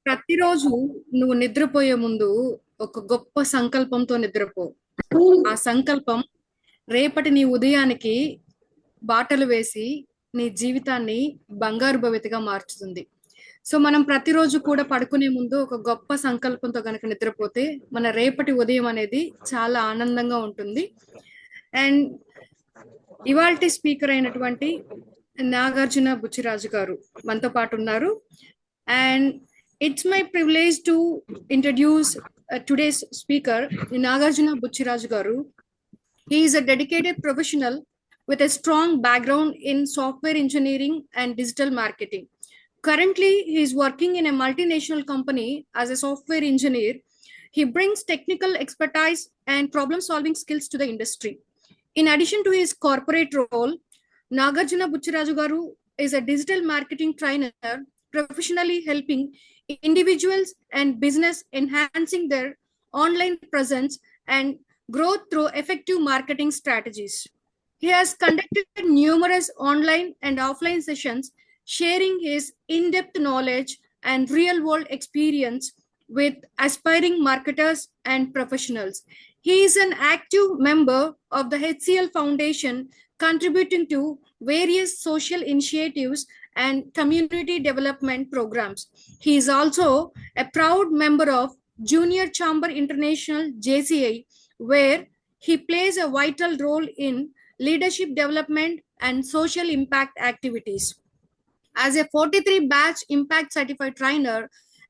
ప్రతిరోజు నువ్వు నిద్రపోయే ముందు ఒక గొప్ప సంకల్పంతో నిద్రపో. ఆ సంకల్పం రేపటి నీ ఉదయానికి బాటలు వేసి నీ జీవితాన్ని బంగారు భవితగా మార్చుతుంది. సో మనం ప్రతిరోజు కూడా పడుకునే ముందు ఒక గొప్ప సంకల్పంతో కనుక నిద్రపోతే మన రేపటి ఉదయం అనేది చాలా ఆనందంగా ఉంటుంది. అండ్ ఇవాల్టి స్పీకర్ అయినటువంటి నాగార్జున బుచ్చిరాజు గారు మనతో పాటు ఉన్నారు. And it's my privilege to introduce today's speaker, Nagarjuna Butchiraju Garu. He is a dedicated professional with a strong background in software engineering and digital marketing. Currently, he is working in a multinational company as a software engineer. He brings technical expertise and problem-solving skills to the industry. In addition to his corporate role, Nagarjuna Butchiraju Garu is a digital marketing trainer, professionally helping individuals and business enhancing their online presence and growth through effective marketing strategies. He has conducted numerous online and offline sessions, sharing his in-depth knowledge and real-world experience with aspiring marketers and professionals. He is an active member of the HCL Foundation, contributing to various social initiatives and community development programs. He is also a proud member of Junior Chamber International JCI, where he plays a vital role in leadership development and social impact activities. As a 43 batch impact certified trainer,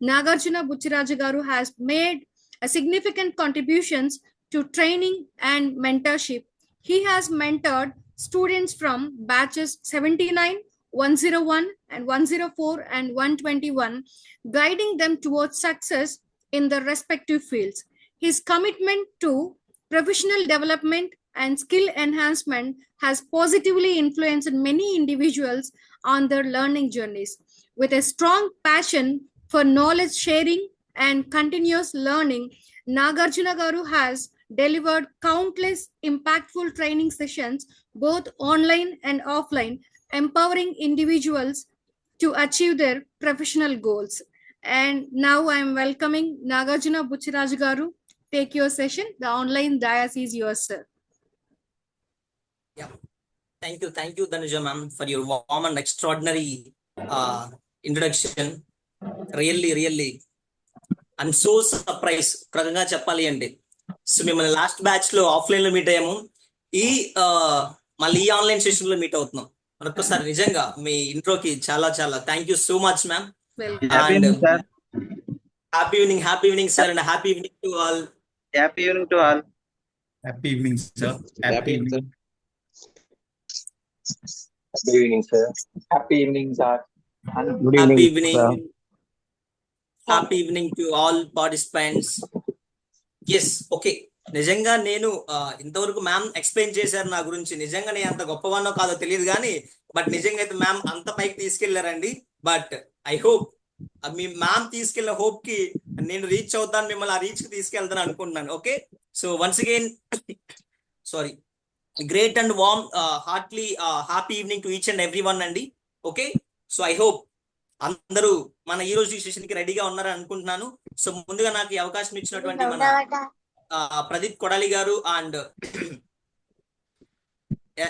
Nagarjuna Butchiraju Garu has made a significant contributions to training and mentorship. He has mentored students from batches 79, 101 and 104 and 121, guiding them towards success in their respective fields. His commitment to professional development and skill enhancement has positively influenced many individuals on their learning journeys. With a strong passion for knowledge sharing and continuous learning, Nagarjuna Garu has delivered countless impactful training sessions, both online and offline, empowering individuals to achieve their professional goals. And now I am welcoming Nagarjuna Butchiraju Garu. Take your session. The online dais is yours, sir. Yeah, thank you, Dhanuja ma'am, for your warm and extraordinary introduction. Really, I'm so surprised. ప్రకంగా చెప్పాలి అంటే so మిమ్మల్ని last batch లో offline లో meet అయ్యాము. మళ్ళీ ఈ online session లో meet అవుతున్నాం. మరొకసారి నిజంగా మీ ఇంట్రోకి చాలా thank you so much ma'am. And happy evening sir, and happy evening to all. Happy evening to all. Happy evening sir. Happy evening. Good evening, sir. Happy evening, sir. Good happy evening, evening. sir. Happy evening to all participants. Yes, okay. నిజంగా నేను ఇంతవరకు ma'am explain చేశారు నా గురించి. నిజంగా నేను అంత గొప్పవానో కాదో తెలియదు కానీ బట్ నిజంగా అయితే మ్యామ్ అంత పైకి తీసుకెళ్లారండి. బట్ ఐ హోప్ మీ మ్యామ్ తీసుకెళ్లిన హోప్ కి నేను రీచ్ అవుతాను, మిమ్మల్ని ఆ రీచ్ కి తీసుకెళ్తాను అనుకుంటున్నాను. Okay, so once again sorry, great and warm heartly happy evening to each and every one అండి. ఓకే, సో ఐ హోప్ అందరూ మన ఈ రోజు సెషన్ కి రెడీగా ఉన్నారని అనుకుంటున్నాను. సో ముందుగా నాకు ఈ అవకాశం ఇచ్చినటువంటి మన ప్రదీప్ కొడాలి గారు అండ్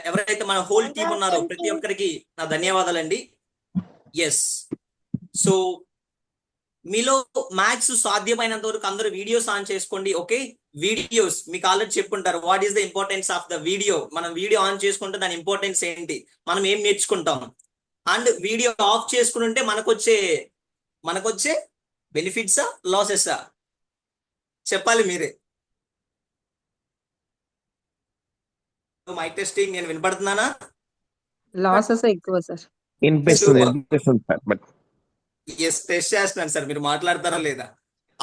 ఎవరైతే మన హోల్ టీం ఉన్నారో ప్రతి ఒక్కరికి నా ధన్యవాదాలండి. ఎస్, సో మీలో మ్యాథ్స్ సాధ్యమైనంత వరకు అందరూ వీడియోస్ ఆన్ చేసుకోండి. ఓకే, వీడియోస్ మీకు ఆల్రెడీ చెప్పుకుంటారు what is the importance of the video. మనం వీడియో ఆన్ చేసుకుంటే దాని ఇంపార్టెన్స్ ఏంటి, మనం ఏం నేర్చుకుంటాం, అండ్ వీడియో ఆఫ్ చేసుకుంటే మనకొచ్చే బెనిఫిట్సా లాసెసా చెప్పాలి మీరే. మైక్ టెస్టింగ్, నేను వినపడుతున్నానా? లాసెస్ ఎక్కువ సార్. ఎస్, టెస్ట్ చేస్తున్నాను సార్, మీరు మాట్లాడతారా లేదా,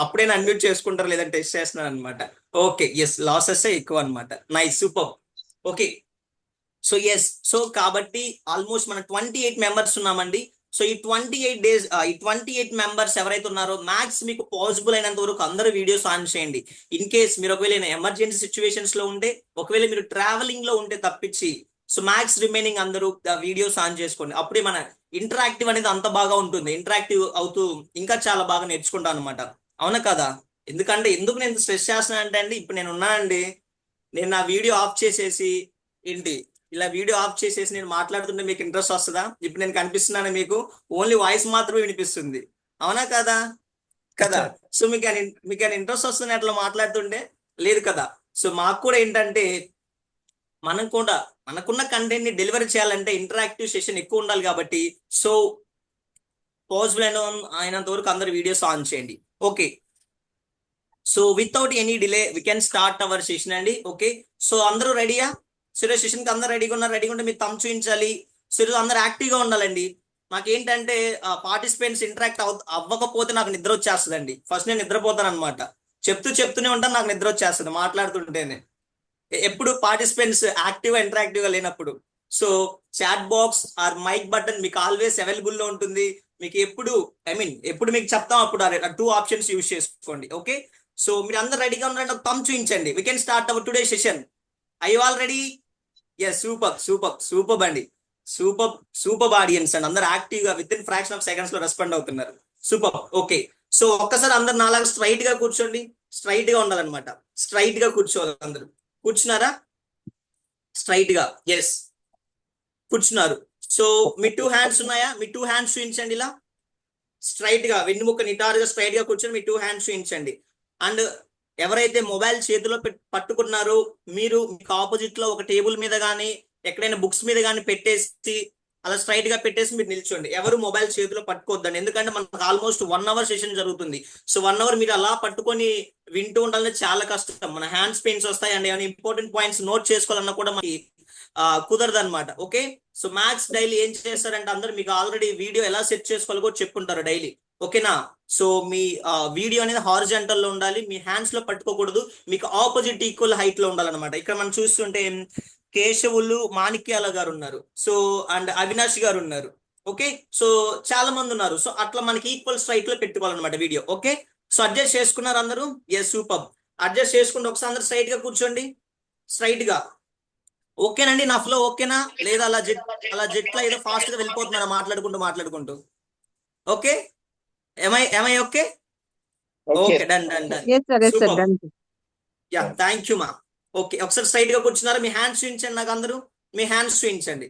అప్పుడే అన్మ్యూట్ చేసుకుంటారా లేదా టెస్ట్ చేస్తున్నాను అనమాట. ఓకే, ఎస్, లాసెస్ ఎక్కువ అనమాట. Nice, super. Okay, so yes, so కాబట్టి ఆల్మోస్ట్ మన 28 మెంబర్స్ ఉన్నామండి. సో ఈ 28 మెంబర్స్ ఎవరైతే ఉన్నారో మ్యాక్స్ మీకు పాసిబుల్ అయినంత వరకు అందరూ వీడియోస్ ఆన్ చేయండి. ఇన్ కేస్ మీరు ఒకవేళ ఎమర్జెన్సీ సిచ్యువేషన్స్ లో ఉంటే, ఒకవేళ మీరు ట్రావెలింగ్ లో ఉంటే తప్పించి సో మ్యాక్స్ రిమైనింగ్ అందరూ వీడియోస్ ఆన్ చేసుకోండి. అప్పుడే మన ఇంటరాక్టివ్ అనేది అంత బాగా ఉంటుంది. ఇంటరాక్టివ్ అవుతూ ఇంకా చాలా బాగా నేర్చుకుంటాను అనమాట. అవునా కదా? ఎందుకు నేను స్ట్రెస్ చేస్తున్నాను అంటే అండి, ఇప్పుడు నేను ఉన్నానండి, నేను నా వీడియో ఆఫ్ చేసేసి ఏంటి ఇలా వీడియో ఆఫ్ చేసేసి నేను మాట్లాడుతుంటే మీకు ఇంట్రెస్ట్ వస్తుందా? ఇప్పుడు నేను కనిపిస్తున్నాను మీకు, ఓన్లీ వాయిస్ మాత్రమే వినిపిస్తుంది. అవునా కదా? కదా? సో మీకు ఇంట్రెస్ట్ వస్తుంది అట్లా మాట్లాడుతుంటే? లేదు కదా? సో మాకు కూడా ఏంటంటే మనం కూడా మనకున్న కంటెంట్ ని డెలివరీ చేయాలంటే ఇంటరాక్టివ్ సెషన్ ఎక్కువ ఉండాలి కాబట్టి, సో పాసిబుల్ అయినంత వరకు అందరు వీడియోస్ ఆన్ చేయండి. Okay, so without any delay we can start our session అండి. ఓకే, సో అందరూ రెడీయా? సురేష్ సెషన్ కి అందరూ రెడీగా ఉంటే మీరు తమ్ చూపించాలి. సో ఈరోజు అందరూ యాక్టివ్ గా ఉండాలండి. నాకేంటంటే పార్టిసిపెంట్స్ ఇంటరాక్ట్ అవ్వకపోతే నాకు నిద్ర వచ్చేస్తుందండి. ఫస్ట్ నేను నిద్రపోతాను అనమాట. చెప్తూనే ఉంటాను, నాకు నిద్ర వచ్చేస్తుంది మాట్లాడుతుంటేనే. ఎప్పుడు పార్టిసిపెంట్స్ యాక్టివ్ ఇంటరాక్టివ్ గా లేనప్పుడు. So chat box or mike button మీకు ఆల్వేస్ అవైలబుల్ లో ఉంటుంది. మీకు ఎప్పుడు మీకు చెప్తాం అప్పుడు 2 ఆప్షన్స్ యూజ్ చేసుకోండి. ఓకే, సో మీరు అందరు రెడీగా ఉన్నారంటే ఒక థంబ్ చూపించండి. We can start our today session. I you all ready? Yes, super అండి. సూపర్ ఆడియన్స్ అండి. అందరు యాక్టివ్ గా within fraction of seconds లో రెస్పాండ్ అవుతున్నారు. సూపర్. ఓకే, సో ఒక్కసారి అందరు నాలాగా స్ట్రైట్ గా కూర్చోండి. స్ట్రైట్ గా ఉండాలన్నమాట. స్ట్రైట్ గా కూర్చోవాలి. అందరు కూర్చున్నారా? స్ట్రైట్ గా. ఎస్, కూర్చున్నారు. సో మీ 2 హ్యాండ్స్ ఉన్నాయా? మీ 2 హ్యాండ్స్ చూపించండి. ఇలా స్ట్రైట్ గా వెన్నుముక్క నిటారుగా స్ట్రైట్ గా కూర్చొని మీ 2 హ్యాండ్స్ చూపించండి. అండ్ ఎవరైతే మొబైల్ చేతిలో పట్టుకున్నారో మీకు ఆపోజిట్ లో ఒక టేబుల్ మీద కానీ ఎక్కడైనా బుక్స్ మీద కానీ పెట్టేసి అలా స్ట్రైట్ గా పెట్టేసి మీరు నిల్చోండి. ఎవరు మొబైల్ చేతిలో పట్టుకోవద్దండి, ఎందుకంటే మనకు ఆల్మోస్ట్ 1 అవర్ సెషన్ జరుగుతుంది. సో 1 అవర్ మీరు అలా పట్టుకొని వింటూ ఉండాలంటే చాలా కష్టం. మన హ్యాండ్స్ పెయిన్స్ వస్తాయి అండ్ ఏమైనా ఇంపార్టెంట్ పాయింట్స్ నోట్ చేసుకోవాలన్నా కూడా మనకి కుదరదు అనమాట. ఓకే, సో మ్యాథ్స్ డైలీ ఏం చేస్తారంటే అందరు మీకు ఆల్రెడీ వీడియో ఎలా సెట్ చేసుకోవాలో కూడా చెప్పుంటారు డైలీ. ఓకేనా? సో మీ వీడియో అనేది హారిజాంటల్ లో ఉండాలి, మీ హ్యాండ్స్ లో పట్టుకోకూడదు, మీకు ఆపోజిట్ ఈక్వల్ హైట్ లో ఉండాలన్నమాట. ఇక్కడ మనం చూస్తుంటే కేశవులు మాణిక్యాల గారు ఉన్నారు, సో అండ్ అవినాష్ గారు ఉన్నారు. ఓకే, సో చాలా మంది ఉన్నారు. సో అట్లా మనకి ఈక్వల్ స్ట్రైట్ లో పెట్టుకోవాలన్నమాట వీడియో. ఓకే, సో అడ్జస్ట్ చేసుకున్నారు అందరూ? Yes, super. అడ్జస్ట్ చేసుకుంటే ఒకసారి అందరు స్ట్రైట్ గా కూర్చోండి. స్ట్రైట్ గా. ఓకేనండి? నా ఫ్లో ఓకేనా? లేదా అలా జెట్లా ఏదో ఫాస్ట్ గా వెళ్ళిపోతున్నారా మాట్లాడుకుంటూ? ఓకే, ఏమై okay? Okay, done. Yes, sir. Yes, sir. Super. Done. Yeah, thank you మా. ఓకే, ఒకసారి స్ట్రైట్ గా కూర్చున్నారా? మీ హ్యాండ్స్ చూపించండి నాకు అందరూ. మీ హ్యాండ్స్ చూపించండి.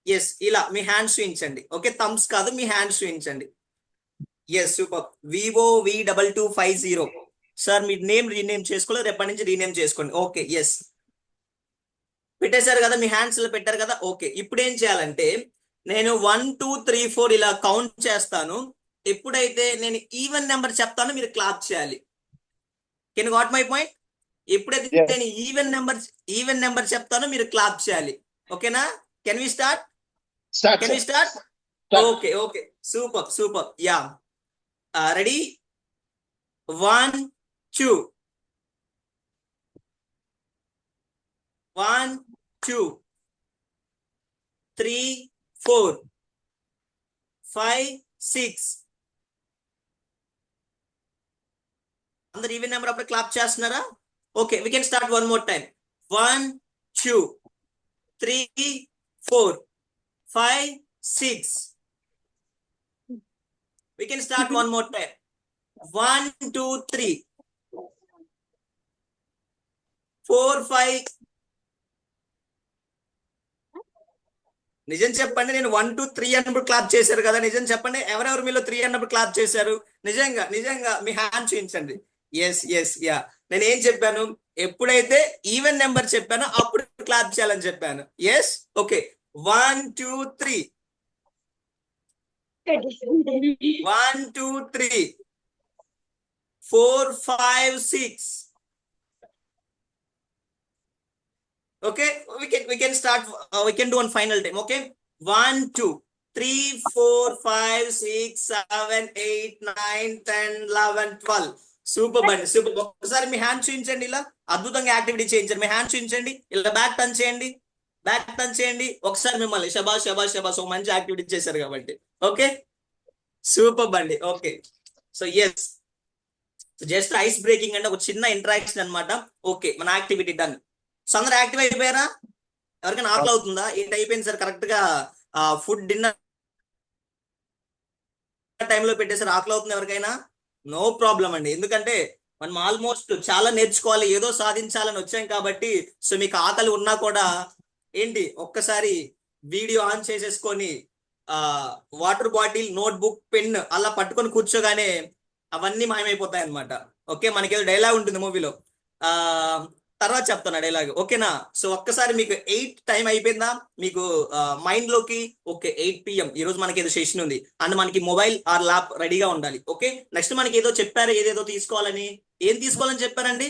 ఎస్, ఇలా మీ హ్యాండ్స్ చూపించండి. ఓకే, థమ్స్ కాదు, మీ హ్యాండ్స్ చూపించండి. Yes, super. Vivo V2250. Sir మీ నేమ్ రీనేమ్ చేసుకోలేదు, రేపటి నుంచి రీనేమ్ చేసుకోండి. ఓకే, ఎస్, పెట్టేశారు కదా, మీ హ్యాండ్స్ లో పెట్టారు కదా. ఓకే, ఇప్పుడు ఏం చేయాలంటే నేను 1 2 3 4 ఇలా కౌంట్ చేస్తాను. ఎప్పుడైతే నేను ఈవెన్ నెంబర్ చెప్తానో మీరు క్లాప్ చేయాలి. Can got my point? ఎప్పుడైతే నేను ఈవెన్ నెంబర్ చెప్తానో మీరు క్లాప్ చేయాలి. ఓకేనా? Can we start? Okay, super. Ya, ready? 1 2 1 2 3 4 5 6. అందరు ఈవెన్ నెంబర్ అప్పుడు క్లాప్ చేస్తున్నారా? Okay, we can start one more time. 1 2 3 4 5 6. We can start one more time. 1 2 3 4 5. నిజం చెప్పండి, నేను 1 2 3 అన్నప్పుడు క్లాప్ చేశారు కదా. నిజం చెప్పండి, ఎవరెవరు మీలో 3 అన్నప్పుడు క్లాప్ చేశారు? నిజంగా మీ హ్యాండ్ చూపించండి. Yes, ya. నేను ఏం చెప్పాను? ఎప్పుడైతే ఈవెన్ నెంబర్ చెప్పానో అప్పుడు క్లాప్ చేయాలని చెప్పాను. Yes, okay. 1 2 3 1 2 3 4 5 6. Okay, we can start. We can do one final time. Okay, 1 2 3 4 5 6 7 8 9 10 11 12. Super బండి, సూపర్. ఒకసారి మీ హ్యాండ్ చూపించండి. ఇలా అద్భుతంగా యాక్టివిటీ చేయించండి. మీ హ్యాండ్ చూపించండి. ఇలా బ్యాక్ టర్న్ చేయండి. ఒకసారి మిమ్మల్ని శబాష్. ఒక మంచి యాక్టివిటీ చేశారు కాబట్టి. ఓకే, సూపర్ బండి. Okay, so yes, just ice breaking అంటే ఒక చిన్న ఇంటరాక్షన్ అన్నమాట. ఓకే, మన యాక్టివిటీ డన్. సో అందరు యాక్టివ్ అయిపోయారా? ఎవరికైనా ఆకలి అవుతుందా? ఏంటి అయిపోయింది సార్? కరెక్ట్ గా ఫుడ్ డిన్నర్ టైంలో పెట్టేసారు. ఆకలి అవుతుంది ఎవరికైనా? నో ప్రాబ్లం అండి. ఎందుకంటే మనం ఆల్మోస్ట్ చాలా నేర్చుకోవాలి, ఏదో సాధించాలని వచ్చాం కాబట్టి, సో మీకు ఆకలి ఉన్నా కూడా ఏంటి ఒక్కసారి వీడియో ఆన్ చేసేసుకొని వాటర్ బాటిల్, నోట్బుక్, పెన్ అలా పట్టుకొని కూర్చోగానే అవన్నీ మాయమైపోతాయి అనమాట. ఓకే, మనకేదో డైలాగ్ ఉంటుంది మూవీలో, తర్వాత చెప్తాను డైలాగ్, ఓకేనా? సో ఒక్కసారి మీకు 8 టైం అయిపోయిందా మీకు మైండ్ లోకి? ఓకే, 8 PM ఈ రోజు మనకి ఏదో సెషన్ ఉంది అండ్ మనకి మొబైల్ ఆర్ ల్యాప్ రెడీగా ఉండాలి. ఓకే, నెక్స్ట్ మనకి ఏదో చెప్పారు, ఏదేదో తీసుకోవాలని. ఏం తీసుకోవాలని చెప్పారండి?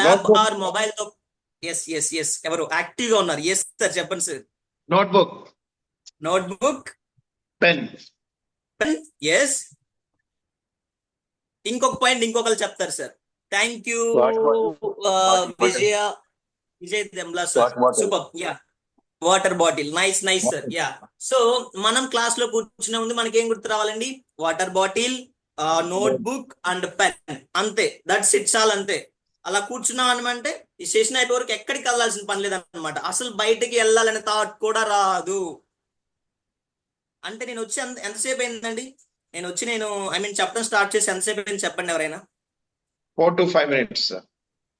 ల్యాప్ ఆర్ మొబైల్ తో. ఎస్ ఎస్ ఎస్, ఎవరు యాక్టివ్ గా ఉన్నారు? ఎస్ సార్, చెప్పండి sir. Notebook, notebook, pen. Yes. ఇంకొక పాయింట్ ఇంకొకరు చెప్తారు సార్. థ్యాంక్ యూ విజయ్ దెమ్లా sir, super. Ya, water bottle, nice nice sir. Ya, so మనం క్లాస్ లో కూర్చునే ముందు మనకి ఏం గుర్తు రావాలండి? Water bottle, notebook and pen, అంతే. దట్స్ ఇట్, చాలు, అంతే. అలా కూర్చున్నాం అనమంటే ఈ సెషన్ అయిపోయే వరకు ఎక్కడికి వెళ్ళాల్సిన పని లేదన్నమాట. అసలు బయటికి వెళ్ళాలనే థాట్ కూడా రాదు. అంటే నేను వచ్చి ఎంతసేపు అయిందండి? నేను చెప్పడం స్టార్ట్ చేసి ఎంతసేపు అయింది చెప్పండి ఎవరైనా? 4 to 5 minutes.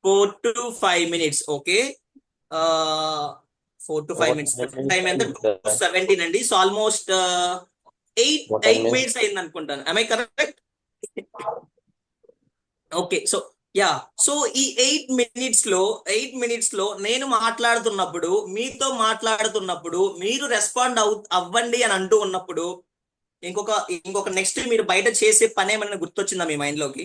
4 to 5 minutes. Okay, 4 to 5 minutes. Time ఎంత? 2:17 అండి. సో ఆల్మోస్ట్ 8 minutes అయింది అనుకుంటాను. am I correct? Okay, so yeah, so ఈ 8 minutes లో నేను మాట్లాడుతున్నప్పుడు, మీతో మాట్లాడుతున్నప్పుడు మీరు రెస్పాండ్ అవ్వండి అని అంటూ ఉన్నప్పుడు ఇంకొక నెక్స్ట్ మీరు బయట చేసే పని ఏమైనా గుర్తొచ్చిందా మీ మైండ్ లోకి?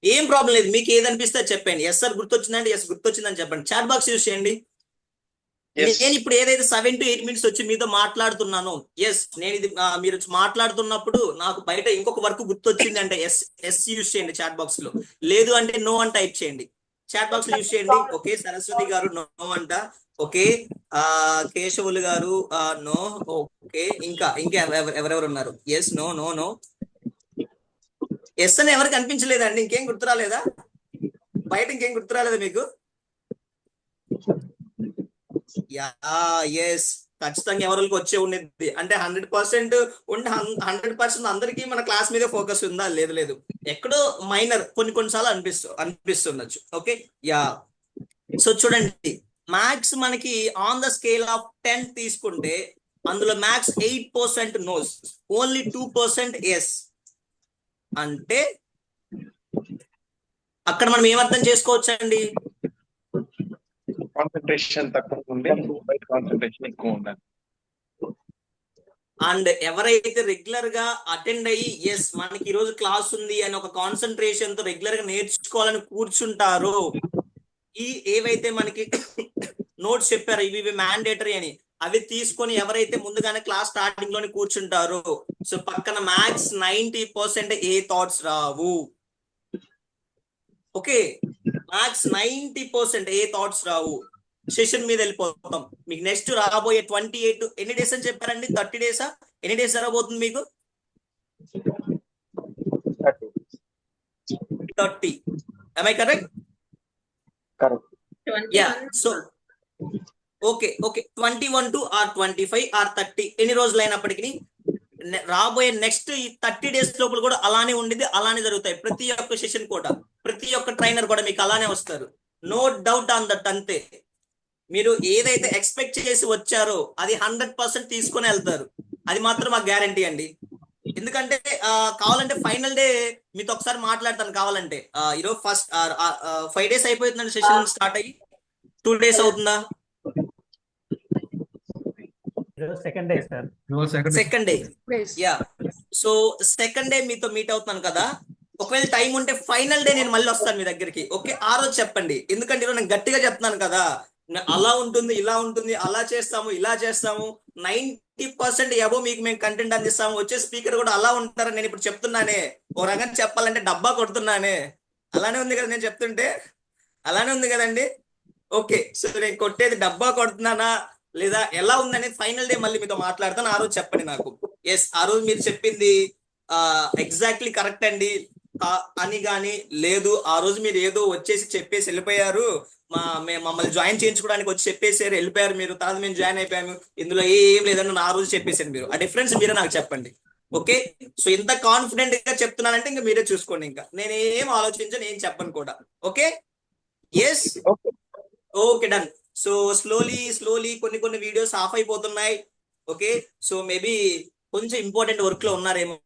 ఏం ప్రాబ్లం లేదు, మీకు ఏదనిపిస్తే చెప్పండి. ఎస్ సార్ గుర్తొచ్చిందండి, ఎస్ గుర్తొచ్చిందని చెప్పండి. చాట్ బాక్స్ యూజ్ చేయండి. నేను ఇప్పుడు ఏదైతే 7 to 8 minutes వచ్చి మీతో మాట్లాడుతున్నాను, ఎస్ నేను ఇది మీరు మాట్లాడుతున్నప్పుడు నాకు బయట ఇంకొక వర్క్ గుర్తొచ్చింది అంటే ఎస్ ఎస్ యూజ్ చేయండి చాట్ బాక్స్ లో. లేదు అంటే నో అని టైప్ చేయండి, చాట్ బాక్స్ లో యూజ్ చేయండి. ఓకే, సరస్వతి గారు నో అంట. ఓకే, కేశవులు గారు నో. ఓకే, ఇంకా ఎవరెవరు ఉన్నారు? Yes, no no no. Yes అని ఎవరికి అనిపించలేదండి? ఇంకేం గుర్తు రాలేదా? బయట ఇంకేం గుర్తు రాలేదా మీకు? యా, ఎస్, ఖచ్చితంగా ఎవరికి వచ్చే ఉండేది అంటే 100% ఉండి 100% అందరికీ మన క్లాస్ మీద ఫోకస్ ఉందా? లేదు, ఎక్కడో మైనర్ కొన్నిసార్లు అనిపిస్తుండొచ్చు. ఓకే, యా, సో చూడండి, మ్యాథ్స్ మనకి ఆన్ ద స్కేల్ ఆఫ్ 10 తీసుకుంటే అందులో మ్యాథ్స్ 8% నోస్, ఓన్లీ 2% ఎస్. అంటే అక్కడ మనం ఏమర్థం చేసుకోవచ్చండి? కాన్సన్ట్రేషన్ తక్కువ ఉంది, కాన్సన్ట్రేషన్ ఎక్కువ ఉండాలి. అండ్ ఎవరైతే రెగ్యులర్ గా అటెండ్ అయ్యి ఎస్ మనకి ఈ రోజు క్లాస్ ఉంది అని ఒక కాన్సన్ట్రేషన్ తో రెగ్యులర్ గా నేర్చుకోవాలని కూర్చుంటారో, ఈ ఏవైతే మనకి నోట్స్ చెప్పారో ఇవి మ్యాండేటరీ అని, అవి తీసుకొని ఎవరైతే ముందుగానే క్లాస్ స్టార్టింగ్ లోనే కూర్చుంటారో, సో పక్కన మ్యాథ్స్ 90% ఏ థాట్స్ రావు. ఓకే, మ్యాథ్స్ 90% ఏ థాట్స్ రావు. సెషన్ మీద వెళ్ళిపోతాం. మీకు నెక్స్ట్ రాబోయే 28 ఎన్ని డేస్ అని చెప్పారండి? 30 డేసా? ఎన్ని డేస్ రాబోతుంది మీకు? 30. am I correct? Yeah, so okay 21 to or 25 or 30 ఎన్ని రోజులు అయినప్పటికీ రాబోయే నెక్స్ట్ ఈ 30 days లోపల కూడా అలానే ఉండేది, అలానే జరుగుతాయి. ప్రతి ఒక్క సెషన్ కూడా, ప్రతి ఒక్క ట్రైనర్ కూడా మీకు అలానే వస్తారు. No doubt on that. అంతే, మీరు ఏదైతే ఎక్స్పెక్ట్ చేసి వచ్చారో అది 100% తీసుకొని వెళ్తారు. అది మాత్రం మాకు గ్యారంటీ అండి. ఎందుకంటే కావాలంటే ఫైనల్ డే మీతో ఒకసారి మాట్లాడతాను. కావాలంటే ఈరోజు ఫస్ట్ 5 days అయిపోతుందండి సెషన్ స్టార్ట్ అయ్యి. 2 days అవుతుందా? Second day sir. Second day. Yeah, so second day మీతో మీట్ అవుతున్నాను కదా. ఒకవేళ టైం ఉంటే ఫైనల్ డే నేను మళ్ళీ వస్తాను మీ దగ్గరికి. ఓకే, ఆ రోజు చెప్పండి. ఎందుకంటే ఈరోజు నేను గట్టిగా చెప్తున్నాను కదా, అలా ఉంటుంది, ఇలా ఉంటుంది, అలా చేస్తాము, ఇలా చేస్తాము, 90% ఎబో మీకు మేము కంటెంట్ అందిస్తాము. వచ్చే స్పీకర్ కూడా అలా ఉంటారని నేను ఇప్పుడు చెప్తున్నానే. ఓ రకంగా చెప్పాలంటే డబ్బా కొడుతున్నానే. అలానే ఉంది కదా నేను చెప్తుంటే? అలానే ఉంది కదండి. ఓకే, సో నేను కొట్టేది డబ్బా కొడుతున్నానా లేదా ఎలా ఉందని ఫైనల్ డే మళ్ళీ మీతో మాట్లాడతాను. ఆ రోజు చెప్పండి నాకు. ఎస్, ఆ రోజు మీరు చెప్పింది ఎగ్జాక్ట్లీ కరెక్ట్ అండి అని కానీ, లేదు ఆ రోజు మీరు ఏదో వచ్చేసి చెప్పేసి వెళ్ళిపోయారు, మమ్మల్ని జాయిన్ చేయించుకోవడానికి వచ్చి చెప్పేసారు వెళ్ళిపోయారు మీరు, తర్వాత మేము జాయిన్ అయిపోయాము, ఇందులో ఏం లేదని ఆ రోజు చెప్పేసారు మీరు. ఆ డిఫరెన్స్ మీరే నాకు చెప్పండి. ఓకే, సో ఇంత కాన్ఫిడెంట్ గా చెప్తున్నానంటే ఇంకా మీరే చూసుకోండి, ఇంకా నేనేం ఆలోచించను, ఏం చెప్పను కూడా. Okay, yes, okay, done. So slowly కొన్ని వీడియోస్ ఆఫ్ అయిపోతున్నాయి. ఓకే, సో మేబీ కొంచెం ఇంపార్టెంట్ వర్క్ లో ఉన్నారేమో.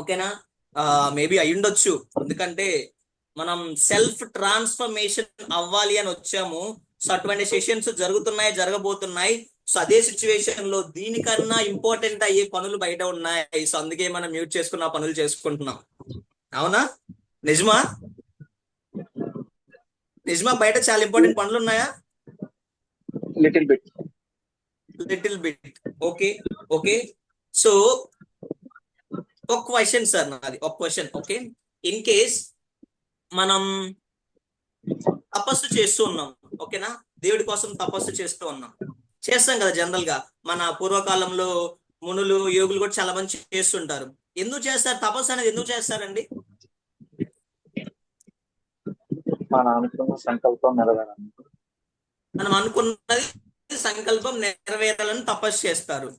ఓకేనా, మేబీ అయ్యుండొచ్చు, ఎందుకంటే మనం సెల్ఫ్ ట్రాన్స్ఫర్మేషన్ అవ్వాలి అని వచ్చాము. సో అటువంటి సెషన్స్ జరగబోతున్నాయి. సో అదే సిచ్యువేషన్ లో దీనికన్నా ఇంపార్టెంట్ అయ్యే పనులు బయట ఉన్నాయి. సో అందుకే మనం మ్యూట్ చేసుకున్న పనులు చేసుకుంటున్నాం. అవునా, నిజమా? బయట చాలా ఇంపార్టెంట్ పనులు ఉన్నాయా? Little bit. ఓకే. సో ఒక క్వశ్చన్ సార్, నాది ఒక క్వశ్చన్. ఓకే, ఇన్ కేస్ మనం తపస్సు చేస్తూ ఉన్నాం, ఓకేనా, దేవుడి కోసం తపస్సు చేస్తాం కదా జనరల్ గా. మన పూర్వకాలంలో మునులు, యోగులు కూడా చాలా మంది చేస్తుంటారు. ఎందుకు చేస్తారు తపస్సు అనేది? ఎందుకు చేస్తారండి? మన అనుకున్న సంకల్పం నెరవేరాలి. మనం అనుకున్నది సంకల్పం నెరవేరాలని తపస్సు చేస్తారు.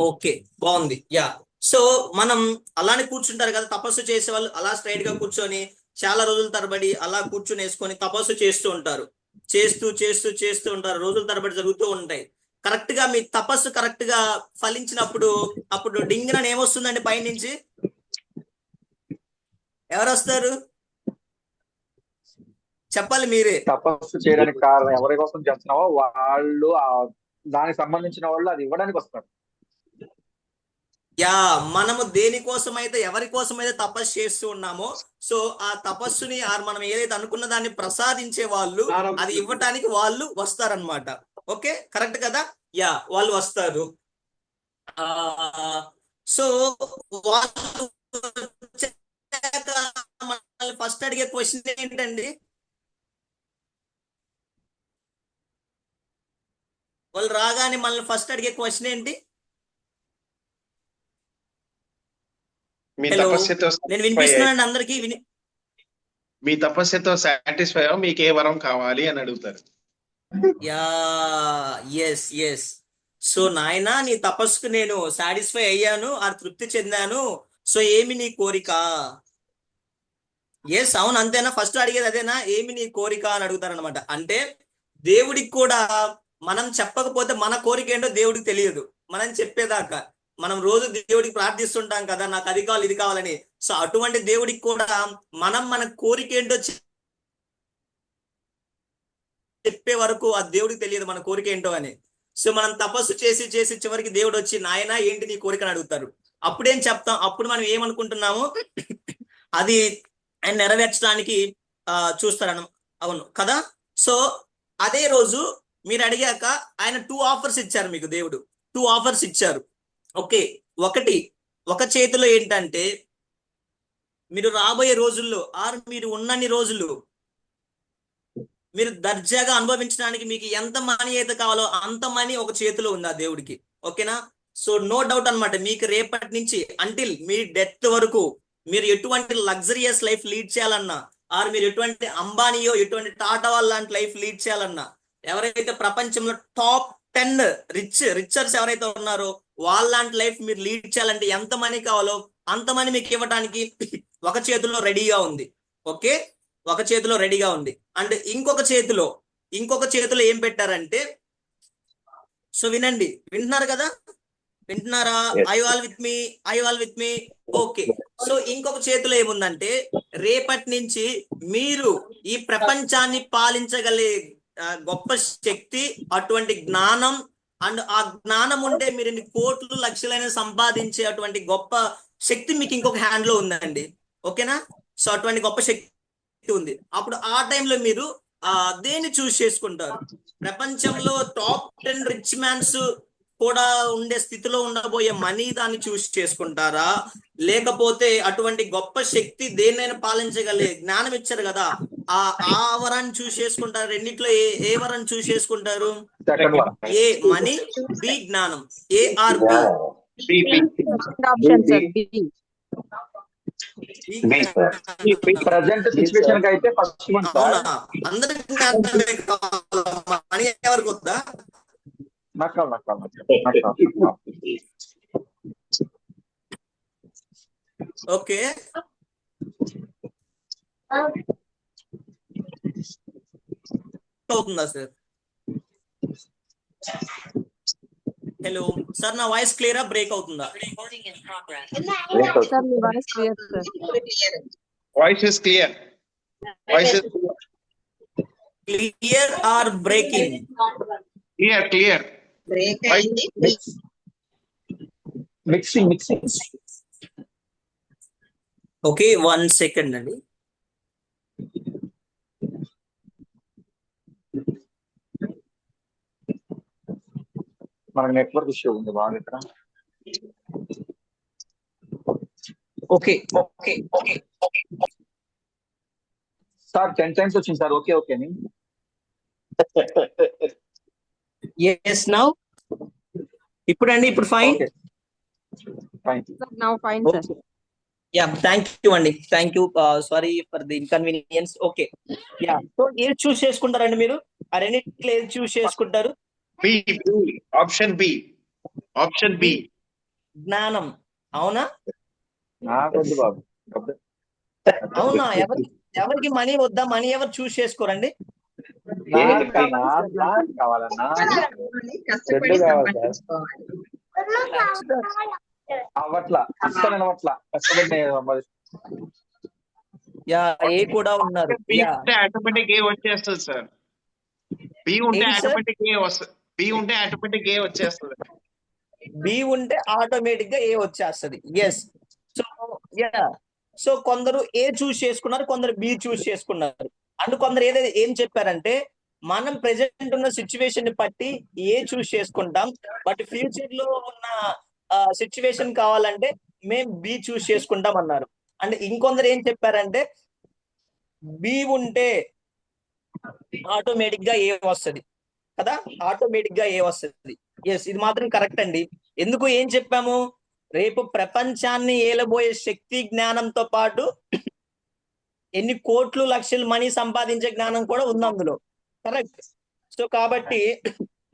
ఓకే, బాగుంది. యా, సో మనం అలానే కూర్చుంటారు కదా తపస్సు చేసే వాళ్ళు, అలా స్ట్రైట్ గా కూర్చొని చాలా రోజుల తరబడి అలా కూర్చుని వేసుకొని తపస్సు చేస్తూ ఉంటారు. చేస్తూ ఉంటారు, రోజుల తరబడి జరుగుతూ ఉంటాయి. కరెక్ట్ గా మీ తపస్సు కరెక్ట్ గా ఫలించినప్పుడు అప్పుడు డింగిన ఏమొస్తుందండి పైనుంచి? ఎవరు వస్తారు చెప్పాలి మీరే. తపస్సు చేయడానికి కారణం ఎవరి కోసం చేస్తున్నావో వాళ్ళు దానికి సంబంధించిన వాళ్ళు అది ఇవ్వడానికి వస్తారు. యా, మనము దేనికోసమైతే ఎవరి కోసమైతే తపస్సు చేస్తూ ఉన్నామో, సో ఆ తపస్సుని మనం ఏదైతే అనుకున్న దాన్ని ప్రసాదించే వాళ్ళు, అది ఇవ్వటానికి వాళ్ళు వస్తారనమాట. ఓకే, కరెక్ట్ కదా? యా, వాళ్ళు వస్తారు. సో వాళ్ళు మనల్ని ఫస్ట్ అడిగే క్వశ్చన్ ఏంటండి? వాళ్ళు రాగానే మనల్ని ఫస్ట్ అడిగే క్వశ్చన్ ఏంటి? హలో, నేను వినిపిస్తున్నానండి అందరికి? మీ తపస్సుతో సాటిస్ఫై మీకు ఏ వరం కావాలి అని అడుగుతారు. Yeah, yes. సో నాయనా, నీ తపస్సుకు నేను సాటిస్ఫై అయ్యాను, ఆ తృప్తి చెందాను, సో ఏమి నీ కోరిక? ఎస్, అవును, అంతేనా? ఫస్ట్ అడిగేది అదేనా? ఏమి నీ కోరిక అని అడుగుతారనమాట. అంటే దేవుడికి కూడా మనం చెప్పకపోతే మన కోరిక ఏంటో దేవుడికి తెలియదు, మనం చెప్పేదాకా. మనం రోజు దేవుడికి ప్రార్థిస్తుంటాం కదా, నాకు అది కావాలి ఇది కావాలని. సో అటువంటి దేవుడికి కూడా మన కోరిక ఏంటో చెప్పే వరకు ఆ దేవుడికి తెలియదు మన కోరిక ఏంటో అని. సో మనం తపస్సు చేసి చివరికి దేవుడు వచ్చి నాయనా ఏంటి నీ కోరికని అడుగుతారు. అప్పుడేం చెప్తాం? అప్పుడు మనం ఏమనుకుంటున్నాము అది ఆయన నెరవేర్చడానికి చూస్తారను, అవును కదా? సో అదే రోజు మీరు అడిగాక ఆయన 2 ఆఫర్స్ ఇచ్చారు మీకు. దేవుడు 2 ఆఫర్స్ ఇచ్చారు. ఓకే, ఒక చేతిలో ఏంటంటే మీరు రాబోయే రోజుల్లో మీరు ఉన్నన్ని రోజులు మీరు దర్జాగా అనుభవించడానికి మీకు ఎంత మనీ అయితే కావాలో అంత మనీ ఒక చేతిలో ఉంది ఆ దేవుడికి. ఓకేనా? సో నో డౌట్ అనమాట, మీకు రేపటి నుంచి అంటిల్ మీ డెత్ వరకు మీరు ఎటువంటి లగ్జరియస్ లైఫ్ లీడ్ చేయాలన్నా, మీరు ఎటువంటి అంబానీయో ఎటువంటి టాటా వాళ్ళ లాంటి లైఫ్ లీడ్ చేయాలన్నా, ఎవరైతే ప్రపంచంలో టాప్ 10 రిచర్స్ ఎవరైతే ఉన్నారో వాళ్ళలాంటి లైఫ్ మీరు లీడ్ చేయాలంటే ఎంత మనీ కావాలో అంత మనీ మీకు ఇవ్వడానికి ఒక చేతిలో రెడీగా ఉంది. ఓకే, ఒక చేతిలో రెడీగా ఉంది. అండ్ ఇంకొక చేతిలో ఏం పెట్టారంటే, సో వినండి, వింటున్నారు కదా? వింటున్నారా? I all with me. Okay, so ఇంకొక చేతిలో ఏముందంటే రేపటి నుంచి మీరు ఈ ప్రపంచాన్ని పాలించగలే గొప్ప శక్తి, అటువంటి జ్ఞానం, అండ్ ఆ జ్ఞానం ఉంటే మీరు ఇన్ని కోట్లు లక్షలైన సంపాదించే అటువంటి గొప్ప శక్తి మీకు ఇంకొక హ్యాండ్ లో ఉందండి. ఓకేనా? సో అటువంటి గొప్ప శక్తి ఉంది. అప్పుడు ఆ టైంలో మీరు దేన్ని చూస్ చేసుకుంటారు? ప్రపంచంలో టాప్ 10 రిచ్ మ్యాన్స్ కూడా ఉండే స్థితిలో ఉండబోయే మనీ దాన్ని చూస్ చేసుకుంటారా, లేకపోతే అటువంటి గొప్ప శక్తి దేన్నైనా పాలించగలే జ్ఞానం ఇచ్చారు కదా ఆ వరాన్ని చూస్ చేసుకుంటారు? రెండిట్లో ఏ వరాన్ని చూస్ చేసుకుంటారు? ఏ మనీ, బి జ్ఞానం. AR B? Option sir B. Present situation అయితే ఫస్ట్ వన్ సార్. అందరికి మనీ ఎవరికి వద్దా? నాకు ఓకే, అవుతుందా సార్? హలో సార్, నా వాయిస్ క్లియరా బ్రేక్ అవుతుందా? సార్ మీ voice clear sir. Voice is clear. Voice is clear or breaking? Clear clear. Mixing. Okay, 1 second అండి. మనకు నెట్వర్క్ ఇష్యూ ఉంది బాగా ఇక్కడ. ఓకే సార్ 10 times వచ్చింది సార్. ఓకే అని. Yes now. ఇప్పుడు fine. Okay fine. Sir now fine sir. Ya, thank you అండి. Thank you. Sorry for the inconvenience. Okay, ya. So ఏది చూస్ చేసుకుంటారండి మీరు? ఆ రెండిట్లో ఏది చూస్ చేసుకుంటారు? B. Option B. Option B. జ్ఞానం. అవునా? నాకొద్దు బాబు. అవునా? ఎవరికి మనీ వద్దా? మనీ ఎవరు చూస్ చేసుకోరండి? నాకు కావాలన్నా రెండు కావాలి సార్. అవట్లా అస్సలు కష్టపడి యా, ఏ కూడా ఉన్నారు. బి యా, ఉంటే ఆటోమేటిక్ ఏ వచ్చేస్తుంది సార్. బి ఉంటే ఏంటి సార్? ఆటోమేటిక్ ఏ వస్తుంది. బి ఉంటే ఆటోమేటిక్ ఏ వచ్చేస్తుంది. బి ఉంటే ఆటోమేటిక్ గా ఏ వచ్చేస్తుంది. ఎస్. సో యా, సో కొందరు ఏ చూస్ చేసుకున్నారు, కొందరు బి చూస్ చేసుకున్నారు. అండ్ కొందరు ఏం చెప్పారంటే, మనం ప్రెసెంట్ ఉన్న సిచ్యువేషన్ ని బట్టి ఏ చూస్ చేసుకుంటాం, బట్ ఫ్యూచర్ లో ఉన్న సిచ్యువేషన్ కావాలంటే మేము బి చూస్ చేసుకుంటాం అన్నారు. అండ్ ఇంకొందరు ఏం చెప్పారంటే, బి ఉంటే ఆటోమేటిక్ గా ఏ వస్తుంది కదా, ఆటోమేటిక్ గా ఏ వస్తుంది. ఎస్, ఇది మాత్రం కరెక్ట్ అండి. ఎందుకు ఏం చెప్పాము? రేపు ప్రపంచాన్ని ఏలబోయే శక్తి జ్ఞానంతో పాటు ఎన్ని కోట్లు లక్షలు మనీ సంపాదించే జ్ఞానం కూడా ఉంది అందులో. కరెక్ట్. సో కాబట్టి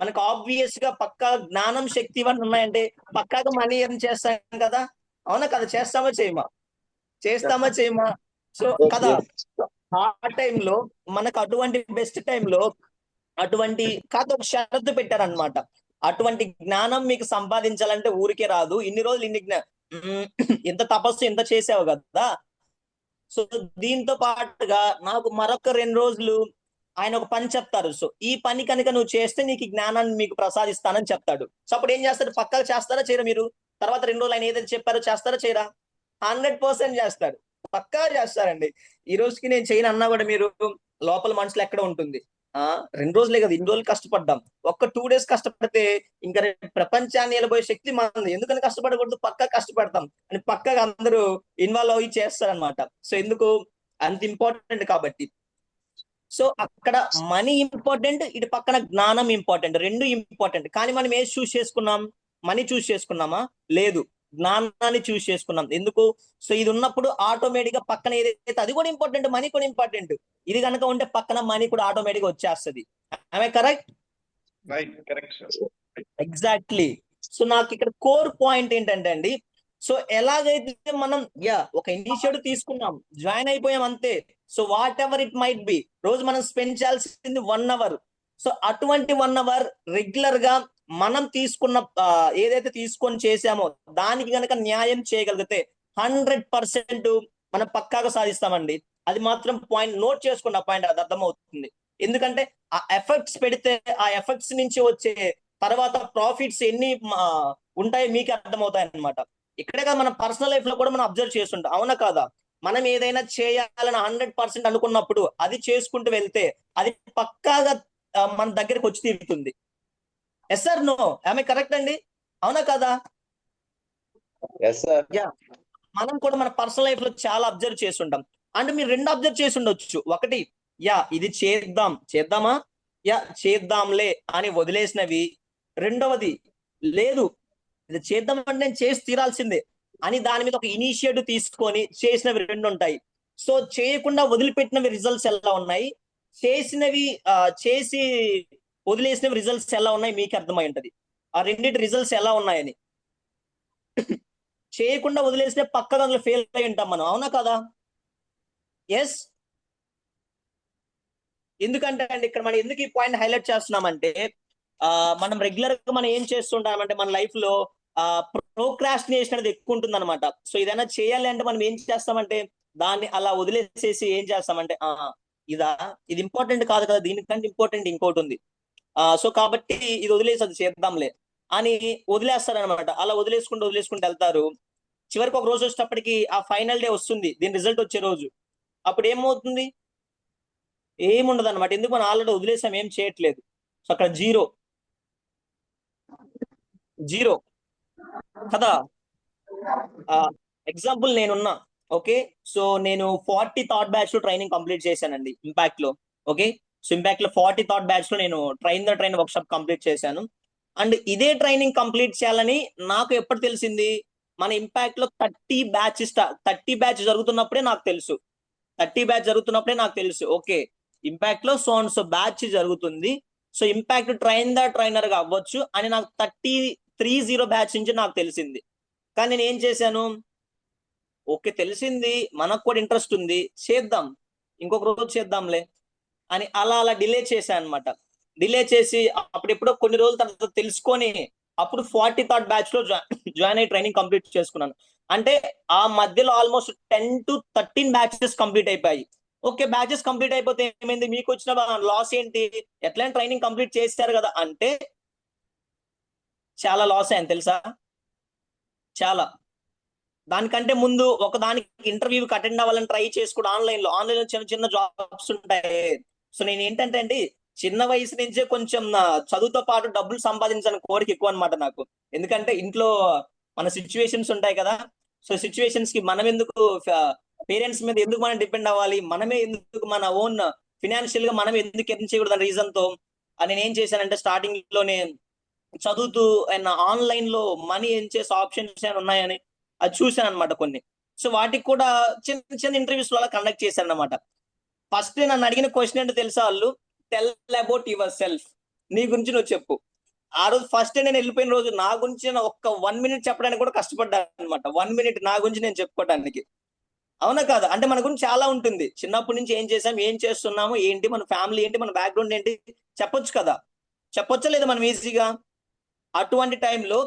మనకు ఆబ్వియస్ గా పక్కా జ్ఞానం, శక్తి ఇవన్నీ ఉన్నాయంటే పక్కాగా మనీ ఏం చేస్తాం కదా. అవునా కదా? చేస్తామా చేయమా? సో కదా, ఆ టైంలో మనకు అటువంటి బెస్ట్ టైంలో అటువంటి కాదు, ఒక షరతు పెట్టారనమాట. అటువంటి జ్ఞానం మీకు సంపాదించాలంటే ఊరికే రాదు. ఇన్ని రోజులు ఎంత తపస్సు ఎంత చేసావు కదా. సో దీంతో పాటుగా నాకు మరొక 2 రోజులు ఆయన ఒక పని చెప్తారు. సో ఈ పని కనుక నువ్వు చేస్తే నీకు జ్ఞానాన్ని మీకు ప్రసాదిస్తానని చెప్తాడు. సో అప్పుడు ఏం చేస్తారు? పక్కా చేస్తారా చేయరా మీరు? తర్వాత 2 రోజులు ఆయన ఏదైతే చెప్పారో చేస్తారా చేయరా? 100% చేస్తారు. పక్కా చేస్తారండి. ఈ రోజుకి నేను చేయను అన్నా కూడా మీరు లోపల మనసులో ఎక్కడ ఉంటుంది? 2 రోజులే కదా, 2 రోజులు కష్టపడ్డాం. ఒక్క 2 days కష్టపడితే ఇంకా ప్రపంచాన్ని నిలబోయే శక్తి మనది. ఎందుకని కష్టపడకూడదు? పక్కా కష్టపడతాం అని పక్కగా అందరూ ఇన్వాల్వ్ అయ్యి చేస్తారనమాట. సో ఎందుకు? అంత ఇంపార్టెంట్ కాబట్టి. సో అక్కడ మనీ ఇంపార్టెంట్, ఇటు పక్కన జ్ఞానం ఇంపార్టెంట్. 2 ఇంపార్టెంట్. కానీ మనం ఏది చూస్ చేసుకున్నాం? మనీ చూస్ చేసుకున్నామా? లేదు, జ్ఞానాన్ని చూస్ చేసుకున్నాం. ఎందుకు? సో ఇది ఉన్నప్పుడు ఆటోమేటిక్ గా పక్కన ఏదైతే అది కూడా ఇంపార్టెంట్, మనీ కూడా ఇంపార్టెంట్. ఇది కనుక ఉంటే పక్కన మనీ కూడా ఆటోమేటిక్ గా వచ్చేస్తుంది. Correct? Right, correct sir. Exactly. So నాకు ఇక్కడ కోర్ పాయింట్ ఏంటంటే అండి, సో ఎలాగైతే మనం ఒక ఇనిషియేటివ్ తీసుకున్నాం, జాయిన్ అయిపోయాం అంతే. So what ever it might be, రోజు మనం స్పెండ్ చేయాల్సింది 1 hour. సో అటువంటి 1 hour రెగ్యులర్ గా మనం తీసుకున్న ఏదైతే తీసుకొని చేసామో దానికి గనక న్యాయం చేయగలిగితే 100% మనం పక్కాగా సాధిస్తామండి. అది మాత్రం పాయింట్ నోట్ చేసుకున్న పాయింట్, అది అర్థమవుతుంది. ఎందుకంటే ఆ ఎఫెక్ట్స్ పెడితే ఆ ఎఫెక్ట్స్ నుంచి వచ్చే తర్వాత ప్రాఫిట్స్ ఎన్ని ఉంటాయో మీకు అర్థమవుతాయి అనమాట. ఇక్కడే కదా మన పర్సనల్ లైఫ్ లో కూడా మనం అబ్జర్వ్ చేస్తుంటాం. అవునా కాదా? మనం ఏదైనా చేయాలని 100% అనుకున్నప్పుడు అది చేసుకుంటూ వెళ్తే అది పక్కాగా మన దగ్గరికి వచ్చి తీరుతుంది. ఎస్ సార్, నో, ఆమె కరెక్ట్ అండి? అవునా కదా? మనం కూడా మన పర్సనల్ లైఫ్ లో చాలా అబ్జర్వ్ చేస్తుంటాం. అంటే మీరు 2 అబ్జర్వ్ చేసి ఉండొచ్చు. ఒకటి, ఇది చేద్దామా, చేద్దాంలే అని వదిలేసినవి. రెండవది, లేదు ఇది చేద్దామంటే నేను చేసి తీరాల్సిందే అని దాని మీద ఒక ఇనిషియేటివ్ తీసుకొని చేసినవి 2 ఉంటాయి. సో చేయకుండా వదిలిపెట్టినవి రిజల్ట్స్ ఎలా ఉన్నాయి, చేసినవి చేసి వదిలేసినవి రిజల్ట్స్ ఎలా ఉన్నాయి మీకు అర్థమై ఉంటది. ఆ రెండింటి రిజల్ట్స్ ఎలా ఉన్నాయని. చేయకుండా వదిలేస్తే పక్కగా అందులో ఫెయిల్ అయి ఉంటాం మనం, అవునా కదా? ఎస్. ఎందుకంటే అండి ఇక్కడ మనం ఎందుకు ఈ పాయింట్ హైలైట్ చేస్తున్నామంటే మనం రెగ్యులర్ గా మనం ఏం చేస్తుంటామంటే మన లైఫ్ లో ప్రోక్రాస్టినేషన్ అనేది ఎక్కువ ఉంటుంది అనమాట. సో ఏదైనా చేయాలి అంటే మనం ఏం చేస్తామంటే దాన్ని అలా వదిలేసేసి ఏం చేస్తామంటే ఇది ఇంపార్టెంట్ కాదు కదా, దీనికంటే ఇంపార్టెంట్ ఇంకోటి ఉంది, సో కాబట్టి ఇది వదిలేసి అది చేద్దాంలే అని వదిలేస్తారనమాట. అలా వదిలేసుకుంటూ వెళ్తారు. చివరికి ఒక రోజు వచ్చేటప్పటికి ఆ ఫైనల్ డే వస్తుంది, దీని రిజల్ట్ వచ్చే రోజు. అప్పుడు ఏమవుతుంది? ఏముండదు అనమాట. ఎందుకు? మనం ఆల్రెడీ వదిలేసాం, ఏం చేయట్లేదు. సో అక్కడ జీరో కదా. ఎగ్జాంపుల్ నేనున్నా, ఓకే. సో నేను 40 థాట్ బ్యాచ్ లో ట్రైనింగ్ కంప్లీట్ చేశానండి ఇంపాక్ట్ లో. ఓకే, సో ఇంపాక్ట్ లో 40 థాట్ బ్యాచ్ లో నేను ట్రైన్ వర్క్ షాప్ కంప్లీట్ చేశాను. అండ్ ఇదే ట్రైనింగ్ కంప్లీట్ చేయాలని నాకు ఎప్పుడు తెలిసింది? మన ఇంపాక్ట్ లో 30 బ్యాచ్ జరుగుతున్నప్పుడే నాకు తెలుసు. 30 బ్యాచ్ జరుగుతున్నప్పుడే నాకు తెలుసు, ఓకే ఇంపాక్ట్ లో సో అండ్ సో బ్యాచ్ జరుగుతుంది, సో ఇంపాక్ట్ ట్రైనర్ గా అవ్వచ్చు అని నాకు 30 బ్యాచ్ నుంచి నాకు తెలిసింది. కానీ నేను ఏం చేశాను? ఓకే తెలిసింది, మనకు కూడా ఇంట్రెస్ట్ ఉంది, చేద్దాం, ఇంకొక రోజు చేద్దాంలే అని అలా డిలే చేశాను అనమాట. డిలే చేసి అప్పుడెప్పుడో కొన్ని రోజుల తర్వాత తెలుసుకొని అప్పుడు 40 థాట్ బ్యాచ్ లో జాయిన్ అయ్యి ట్రైనింగ్ కంప్లీట్ చేసుకున్నాను. అంటే ఆ మధ్యలో ఆల్మోస్ట్ 10 to 13 బ్యాచెస్ కంప్లీట్ అయిపోయాయి. ఓకే, బ్యాచెస్ కంప్లీట్ అయిపోతే ఏమైంది? మీకు వచ్చిన లాస్ ఏంటి? ఎట్లయినా ట్రైనింగ్ కంప్లీట్ చేశారు కదా అంటే చాలా లాస్ అయ్యాను తెలుసా, చాలా. దానికంటే ముందు ఒక దానికి ఇంటర్వ్యూకి అటెండ్ అవ్వాలని ట్రై చేసుకోవడం ఆన్లైన్ లో చిన్న జాబ్స్ ఉంటాయి. సో నేను ఏంటంటే అండి చిన్న వయసు నుంచే కొంచెం చదువుతో పాటు డబ్బులు సంపాదించాలని కోరిక ఎక్కువ అనమాట నాకు. ఎందుకంటే ఇంట్లో మన సిచ్యువేషన్స్ ఉంటాయి కదా, సో సిచ్యువేషన్స్ కి మనం ఎందుకు పేరెంట్స్ మీద ఎందుకు మనం డిపెండ్ అవ్వాలి, మనమే ఎందుకు మన ఓన్ ఫినాన్షియల్ గా మనం ఎందుకు ఎర్న్ చేయకూడదు అనే రీజన్ తో నేను ఏం చేశానంటే స్టార్టింగ్ లోనే చదువుతూ ఆన్లైన్ లో మనీ ఎర్న్ చేసే ఆప్షన్స్ ఏమైనా ఉన్నాయని అది చూశాను అనమాట కొన్ని. సో వాటికి కూడా చిన్న ఇంటర్వ్యూస్ వల్ల కండక్ట్ చేశాను అనమాట. ఫస్ట్ నన్ను అడిగిన క్వశ్చన్ ఏంటో తెలుసా వాళ్ళు? టెల్ అబౌట్ యువర్ సెల్ఫ్, నీ గురించి నువ్వు చెప్పు. ఆ రోజు ఫస్ట్ నేను వెళ్ళిపోయిన రోజు నా గురించి నేను ఒక్క 1 minute చెప్పడానికి కూడా కష్టపడ్డాను అనమాట. 1 minute నా గురించి నేను చెప్పుకోవడానికి, అవునా కాదా? అంటే మన గురించి చాలా ఉంటుంది, చిన్నప్పటి నుంచి ఏం చేసాం, ఏం చేస్తున్నాము, ఏంటి మన ఫ్యామిలీ ఏంటి, మన బ్యాక్గ్రౌండ్ ఏంటి చెప్పొచ్చు కదా, చెప్పొచ్చా లేదా మనం ఈజీగా? అటువంటి టైంలో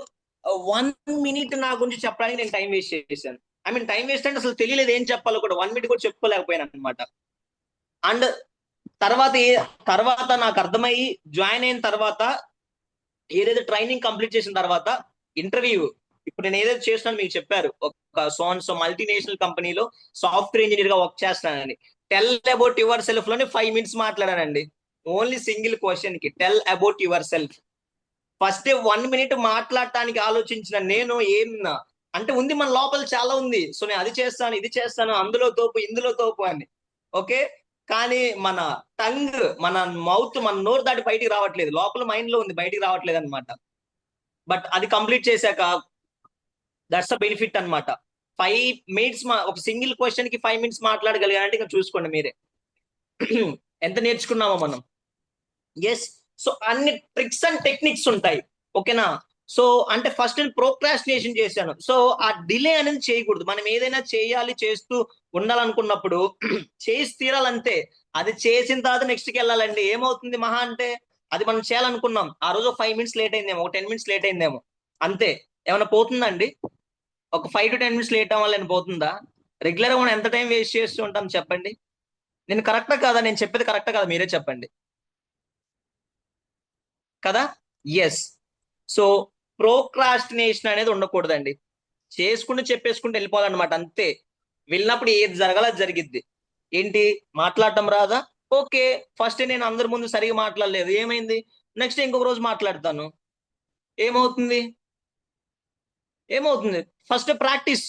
1 minute నా గురించి చెప్పడానికి నేను టైం వేస్ట్ చేశాను. టైం వేస్ట్ అంటే అసలు తెలియలేదు ఏం చెప్పాలో కూడా, 1 minute కూడా చెప్పుకోలేకపోయాను అనమాట. అండ్ తర్వాత నాకు అర్థమయ్యి జాయిన్ అయిన తర్వాత ఏదైతే ట్రైనింగ్ కంప్లీట్ చేసిన తర్వాత ఇంటర్వ్యూ, ఇప్పుడు నేను ఏదైతే చేస్తున్నాను మీకు చెప్పారు, ఒక సో మల్టీనేషనల్ కంపెనీలో సాఫ్ట్వేర్ ఇంజనీర్ గా వర్క్ చేస్తున్నానని. టెల్ అబౌట్ యువర్ సెల్ఫ్ లోనే 5 minutes మాట్లాడానండి. ఓన్లీ సింగిల్ క్వశ్చన్ కి tell about your self. First 1 minute మాట్లాడటానికి ఆలోచించిన నేను అంటే ఉంది మన లోపల చాలా ఉంది, సో నేను అది చేస్తాను ఇది చేస్తాను, అందులో తోపు ఇందులో తోపు అని. ఓకే, కానీ మన టంగ్, మన మౌత్, మన నోరు దాటి బయటికి రావట్లేదు, లోపల మైండ్ లో ఉంది బయటికి రావట్లేదు అనమాట. బట్ అది కంప్లీట్ చేశాక దట్స్ అ బెనిఫిట్ అనమాట. 5 minutes ఒక సింగిల్ క్వశ్చన్ కి 5 minutes మాట్లాడగలిగానంటే ఇంకా చూసుకోండి మీరే ఎంత నేర్చుకున్నామో మనం. ఎస్, సో అన్ని ట్రిక్స్ అండ్ టెక్నిక్స్ ఉంటాయి, ఓకేనా. సో అంటే ఫస్ట్ నేను ప్రోక్రాస్టినేషన్ చేశాను. సో ఆ డిలే అనేది చేయకూడదు. మనం ఏదైనా చేయాలి, చేస్తూ ఉండాలనుకున్నప్పుడు చేసి తీరాలంతే. అది చేసిన తర్వాత నెక్స్ట్కి వెళ్ళాలండి. ఏమవుతుంది మహా అంటే అది మనం చేయాలనుకున్నాం, ఆ రోజు 5 minutes లేట్ అయిందేమో, 10 minutes లేట్ అయిందేమో, అంతే. ఏమైనా పోతుందండి? ఒక 5 to 10 minutes లేట్ అవ్వాలని పోతుందా? రెగ్యులర్ గా మనం ఎంత టైం వేస్ట్ చేస్తూ ఉంటాం చెప్పండి. నేను కరెక్టా కాదా? నేను చెప్పేది కరెక్టా కాదా మీరే చెప్పండి కదా. ఎస్, సో ప్రోక్రాస్టినేషన్ అనేది ఉండకూడదండి. చేసుకుంటూ చెప్పేసుకుంటూ వెళ్ళిపోవాలన్నమాట, అంతే. వెళ్ళినప్పుడు ఏది జరగాలో అది జరిగిద్ది. ఏంటి? మాట్లాడటం రాదా? ఓకే, ఫస్ట్ నేను అందరి ముందు సరిగా మాట్లాడలేదు, ఏమైంది? నెక్స్ట్ ఇంకొక రోజు మాట్లాడతాను, ఏమవుతుంది? First practice.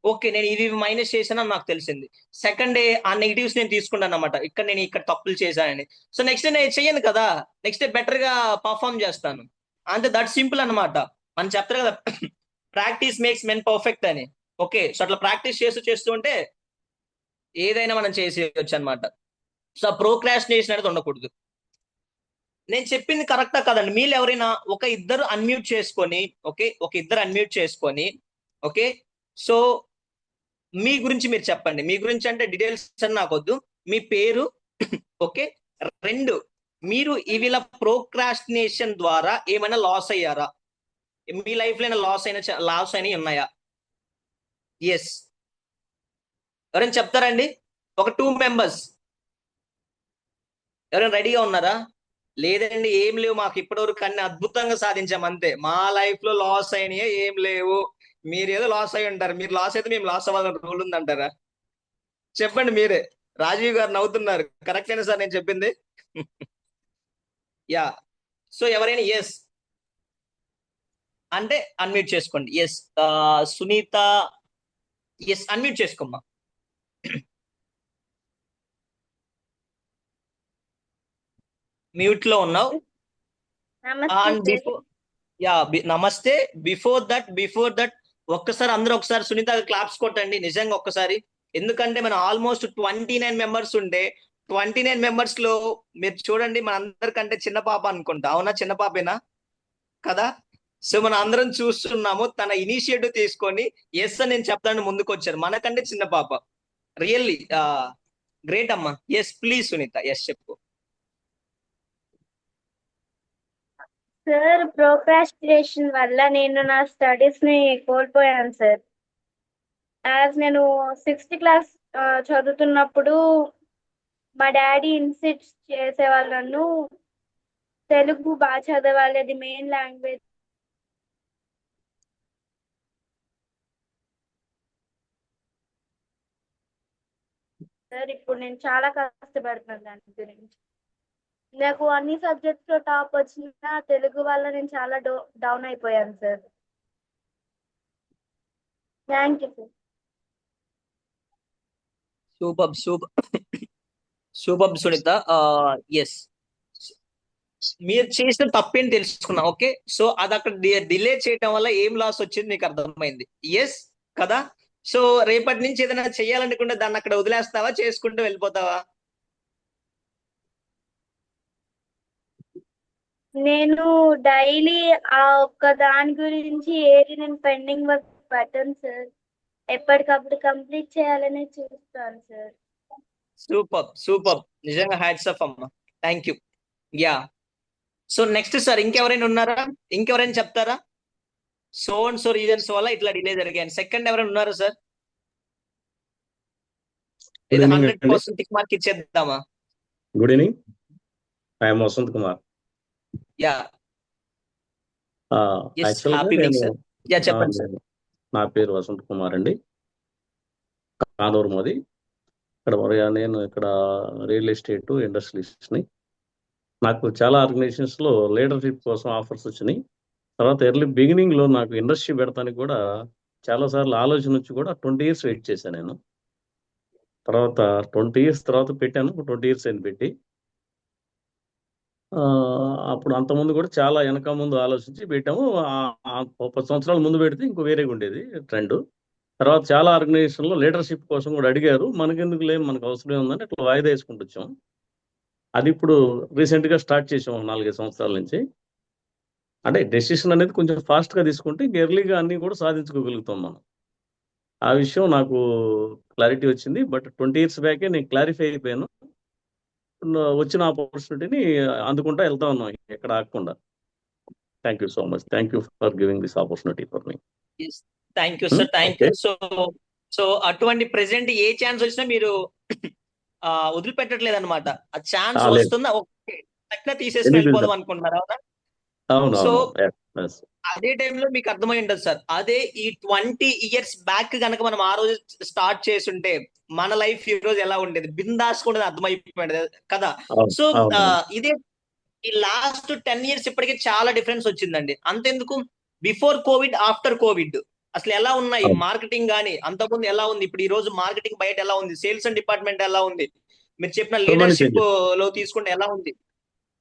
ఓకే, నేను ఇవి మైనస్ చేశానని నాకు తెలిసింది. సెకండ్ డే ఆ నెగిటివ్స్ నేను తీసుకుంటాను అనమాట, ఇక్కడ తప్పులు చేశానని. సో నెక్స్ట్ డే నేను చెయ్యను కదా, నెక్స్ట్ డే బెటర్ గా పర్ఫామ్ చేస్తాను, అంతే. దట్ సింపుల్ అనమాట. మనం చెప్తారు కదా ప్రాక్టీస్ మేక్స్ మెన్ పర్ఫెక్ట్ అని. ఓకే, సో అట్లా ప్రాక్టీస్ చేస్తూ ఉంటే ఏదైనా మనం చేసేయచ్చు అనమాట. సో ప్రోక్రాస్టినేషన్ అనేది ఉండకూడదు. నేను చెప్పింది కరెక్టా కదండి? మీరు ఎవరైనా ఒక ఇద్దరు అన్మ్యూట్ చేసుకొని, ఓకే, ఒక ఇద్దరు అన్మ్యూట్ చేసుకొని, ఓకే, సో మీ గురించి మీరు చెప్పండి. మీ గురించి అంటే డీటెయిల్స్ అని నాకు వద్దు. మీ పేరు ఓకే. 2, మీరు వీళ్ళ ప్రోక్రాస్టినేషన్ ద్వారా ఏమైనా లాస్ అయ్యారా? మీ లైఫ్ లో ఏమైనా లాస్ అయినవి ఉన్నాయా? ఎస్, ఎవరైనా చెప్తారండి? ఒక 2 మెంబర్స్ ఎవరైనా రెడీగా ఉన్నారా? లేదండి ఏం లేవు, మాకు ఇప్పటివరకు అన్ని అద్భుతంగా సాధించాం అంతే, మా లైఫ్ లో లాస్ అయినాయే ఏం లేవు. మీరు ఏదో లాస్ అయి ఉంటారు, మీరు లాస్ అయితే మేము లాస్ అవ్వాలని రూల్ ఉందంటారా? చెప్పండి మీరే. రాజీవ్ గారు నవ్వుతున్నారు, కరెక్టేనా సార్ నేను చెప్పింది? యా. సో ఎవరైనా ఎస్ అంటే అన్మ్యూట్ చేసుకోండి. ఎస్, సునీత ఎస్ అన్మ్యూట్ చేసుకోమ్మా. మ్యూట్ లో ఉన్నావు. అండ్ బిఫోర్ నమస్తే. బిఫోర్ దట్ ఒక్కసారి అందరూ ఒకసారి సునీత క్లాప్స్ కొట్టండి నిజంగా ఒక్కసారి. ఎందుకంటే మనం ఆల్మోస్ట్ 29 మెంబర్స్ ఉంటే 29 మెంబర్స్ లో మీరు చూడండి మన అందరికంటే చిన్న పాప అనుకుంటా, అవునా? చిన్న పాపేనా కదా? సో మనం అందరం చూస్తున్నాము, తన ఇనిషియేటివ్ తీసుకొని ఎస్ అని నేను చెప్తాను ముందుకు వచ్చారు, మనకంటే చిన్న పాప. రియల్లీ గ్రేట్ అమ్మా. ఎస్ ప్లీజ్ సునీత, ఎస్ చెప్పు. సార్ ప్రోక్రాస్టినేషన్ వల్ల నేను నా స్టడీస్ ని కోల్పోయాను సార్. నేను 6th క్లాస్ చదువుతున్నప్పుడు మా డాడీ ఇన్సిస్ట్ చేసేవాళ్ళు నన్ను, తెలుగు బాగా చదవాలి, అది మెయిన్ లాంగ్వేజ్. సార్ ఇప్పుడు నేను చాలా కష్టపడుతున్నాను దాని గురించి. నాకు అన్ని సబ్జెక్ట్స్ లో టాప్ వచ్చినా తెలుగు వల్ల నేను చాలా డౌన్ అయిపోయాను సార్. Thank you sir. Super Sunitha. Yes, మీరు చేసిన తప్పేం తెలుసుకున్నా. ఓకే, సో అది అక్కడ డిలే చేయడం వల్ల ఏం లాస్ వచ్చింది మీకు అర్థమైంది. ఎస్ కదా? సో రేపటి నుంచి ఏదైనా చెయ్యాలనుకుంటే దాన్ని అక్కడ వదిలేస్తావా, చేసుకుంటూ వెళ్ళిపోతావా? నేను డైలీ ఆ ఒక్క దాని గురించి ఏది నేను పెండింగ్ వర్క్ పెట్టను సార్, ఎప్పటికప్పుడు కంప్లీట్ చేయాలని చూస్తాను సార్. సూపర్ నిజంగా హ్యాట్స్ ఆఫ్ అమ్మా, thank you. Yeah. So next sir ఇంకెవరైనా ఉన్నారా? ఇంకెవరైనా చెప్తారా? సో అండ్ సో రీజన్స్ వల్ల ఇట్లా డిలే జరిగాయి. సెకండ్ ఎవరైనా ఉన్నారా సార్? ఇది 100% టిక్ మార్క్ ఇచ్చేద్దామా? Good evening, I'm Vasanth Kumar. Ya. Happy week sir. Ya చెప్పండి సార్. నా పేరు వసంత్ కుమార్ అండి, కానూరు మోది. నేను ఇక్కడ రియల్ ఎస్టేట్ ఇండస్ట్రియలిస్ట్ని. నాకు చాలా ఆర్గనైజేషన్స్లో లీడర్షిప్ కోసం ఆఫర్స్ వచ్చినాయి. తర్వాత ఎర్లీ బిగినింగ్లో నాకు ఇండస్ట్రీ పెడతానికి కూడా చాలాసార్లు ఆలోచన వచ్చి కూడా 20 years వెయిట్ చేశాను నేను. తర్వాత 20 years తర్వాత పెట్టాను, 20 years అని పెట్టి. అప్పుడు అంతకుముందు కూడా చాలా వెనక ముందు ఆలోచించి పెట్టాము. 10 సంవత్సరాల ముందు పెడితే ఇంకో వేరేగా ఉండేది ట్రెండ్. తర్వాత చాలా ఆర్గనైజేషన్లో లీడర్షిప్ కోసం కూడా అడిగారు, మనకెందుకు లేము, మనకు అవసరం ఉందని అట్లా వాయిదా వేసుకుంటూ వచ్చాం. అది ఇప్పుడు రీసెంట్గా స్టార్ట్ చేసాం 4-5 సంవత్సరాల నుంచి. అంటే డెసిషన్ అనేది కొంచెం ఫాస్ట్గా తీసుకుంటే ఇంక ఎర్లీగా అన్నీ కూడా సాధించుకోగలుగుతాం మనం. ఆ విషయం నాకు క్లారిటీ వచ్చింది. బట్ 20 years బ్యాకే నేను క్లారిఫై అయిపోయాను. వచ్చిన ఆపర్చునిటీని అందుకుంటా వెళ్తా ఉన్నాం, ఎక్కడ ఆగకుండా. Thank you so much. Thank you for giving this opportunity for me. Thank you sir, thank you. So అటువంటి ప్రెసెంట్ ఏ ఛాన్స్ వచ్చినా మీరు వదిలిపెట్టట్లేదు అనమాట. ఆ ఛాన్స్ వస్తుందా ఓకే తీసేసి వెళ్ళిపోదాం అనుకుంటున్నారు, అవునా? సో అదే టైంలో మీకు అర్థమై ఉండదు సార్, అదే ఈ 20 years బ్యాక్ కనుక మనం ఆ రోజు స్టార్ట్ చేస్తుంటే మన లైఫ్ ఈ రోజు ఎలా ఉండేది, బిందాస్ కూడా అర్థమైపోయింది కదా. సో ఇదే ఈ లాస్ట్ 10 years ఇప్పటికీ చాలా డిఫరెన్స్ వచ్చిందండి. అంతెందుకు, బిఫోర్ కోవిడ్ ఆఫ్టర్ కోవిడ్ అసలు ఎలా ఉన్నాయి మార్కెటింగ్ గానీ, అంతకుముందు ఎలా ఉంది, ఇప్పుడు ఈ రోజు మార్కెటింగ్ బయట ఎలా ఉంది, సేల్స్ అండ్ డిపార్ట్మెంట్ ఎలా ఉంది, మీరు చెప్పిన లీడర్షిప్ లో తీసుకుంటే ఎలా ఉంది,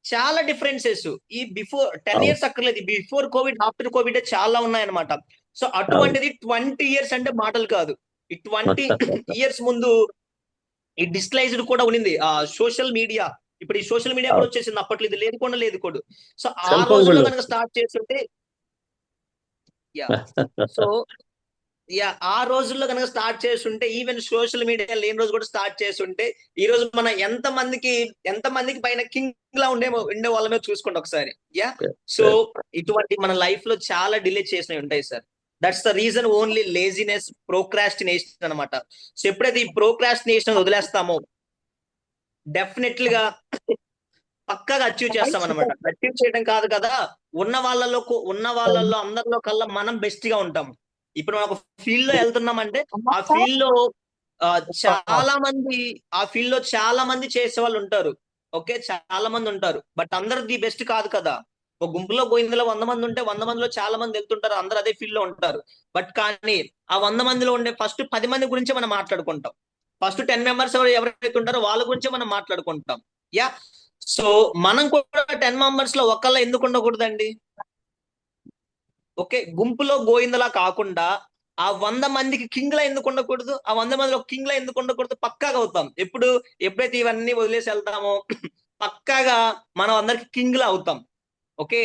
చాలా డిఫరెన్సెస్. ఈ బిఫోర్ 10 years అక్కర్లేదు, బిఫోర్ కోవిడ్ ఆఫ్టర్ కోవిడ్ చాలా ఉన్నాయన్నమాట. సో అటువంటిది 20 years అంటే మాటలు కాదు. ఈ 20 years ముందు ఈ డిజిటలైజ్డ్ కూడా ఉండింది సోషల్ మీడియా. ఇప్పుడు ఈ సోషల్ మీడియా కూడా వచ్చేసింది, అప్పట్లో ఇది లేదు కూడా. సో ఆ రోజుల్లో కనుక స్టార్ట్ చేస్తుంటే సో యా ఆ రోజుల్లో కనుక స్టార్ట్ చేస్తుంటే, ఈవెన్ సోషల్ మీడియా లేని రోజు కూడా స్టార్ట్ చేస్తుంటే, ఈ రోజు మన ఎంత మందికి పైన కింగ్ లా ఉండే వాళ్ళమే చూసుకోండి ఒకసారి. యా సో ఇటువంటి మన లైఫ్ లో చాలా డిలే చేసినవి ఉంటాయి sir. That's the reason only laziness, procrastination అన్నమాట. సో ఎప్పుడైతే ఈ ప్రోక్రాస్టినేషన్ వదిలేస్తామో డెఫినెట్ గా పక్కాగా అచీవ్ చేస్తాం అనమాట. అచీవ్ చేయడం కాదు కదా, ఉన్న వాళ్ళల్లో అందరిలో కల్లా మనం బెస్ట్ గా ఉంటాం. ఇప్పుడు మనం ఒక ఫీల్డ్ లో వెళ్తున్నామంటే ఆ ఫీల్డ్ లో చాలా మంది చేసే వాళ్ళు ఉంటారు. ఓకే, చాలా మంది ఉంటారు, బట్ అందరు ది బెస్ట్ కాదు కదా. ఒక గుంపులో గోయిందులో 100 మంది ఉంటే 100 మందిలో చాలా మంది వెళ్తుంటారు, అందరూ అదే ఫీల్డ్ లో ఉంటారు. బట్ కానీ ఆ 100 మందిలో ఉండే ఫస్ట్ 10 మంది గురించి మనం మాట్లాడుకుంటాం. ఫస్ట్ 10 మెంబర్స్ ఎవరైతే ఉంటారో వాళ్ళ గురించి మనం మాట్లాడుకుంటాం. యా సో మనం కూడా 10 మెంబర్స్ లో ఒకళ్ళ ఎందుకు ఉండకూడదండి? ఓకే, గుంపులో గోయిందలా కాకుండా ఆ 100 మందికి కింగ్ లా ఎందుకు ఉండకూడదు? ఆ 100 మందిలో కింగ్ లా ఎందుకు ఉండకూడదు? పక్కాగా అవుతాం. ఎప్పుడైతే ఇవన్నీ వదిలేసి వెళ్తామో పక్కాగా మనం అందరికి కింగ్ లా అవుతాం. ఓకే,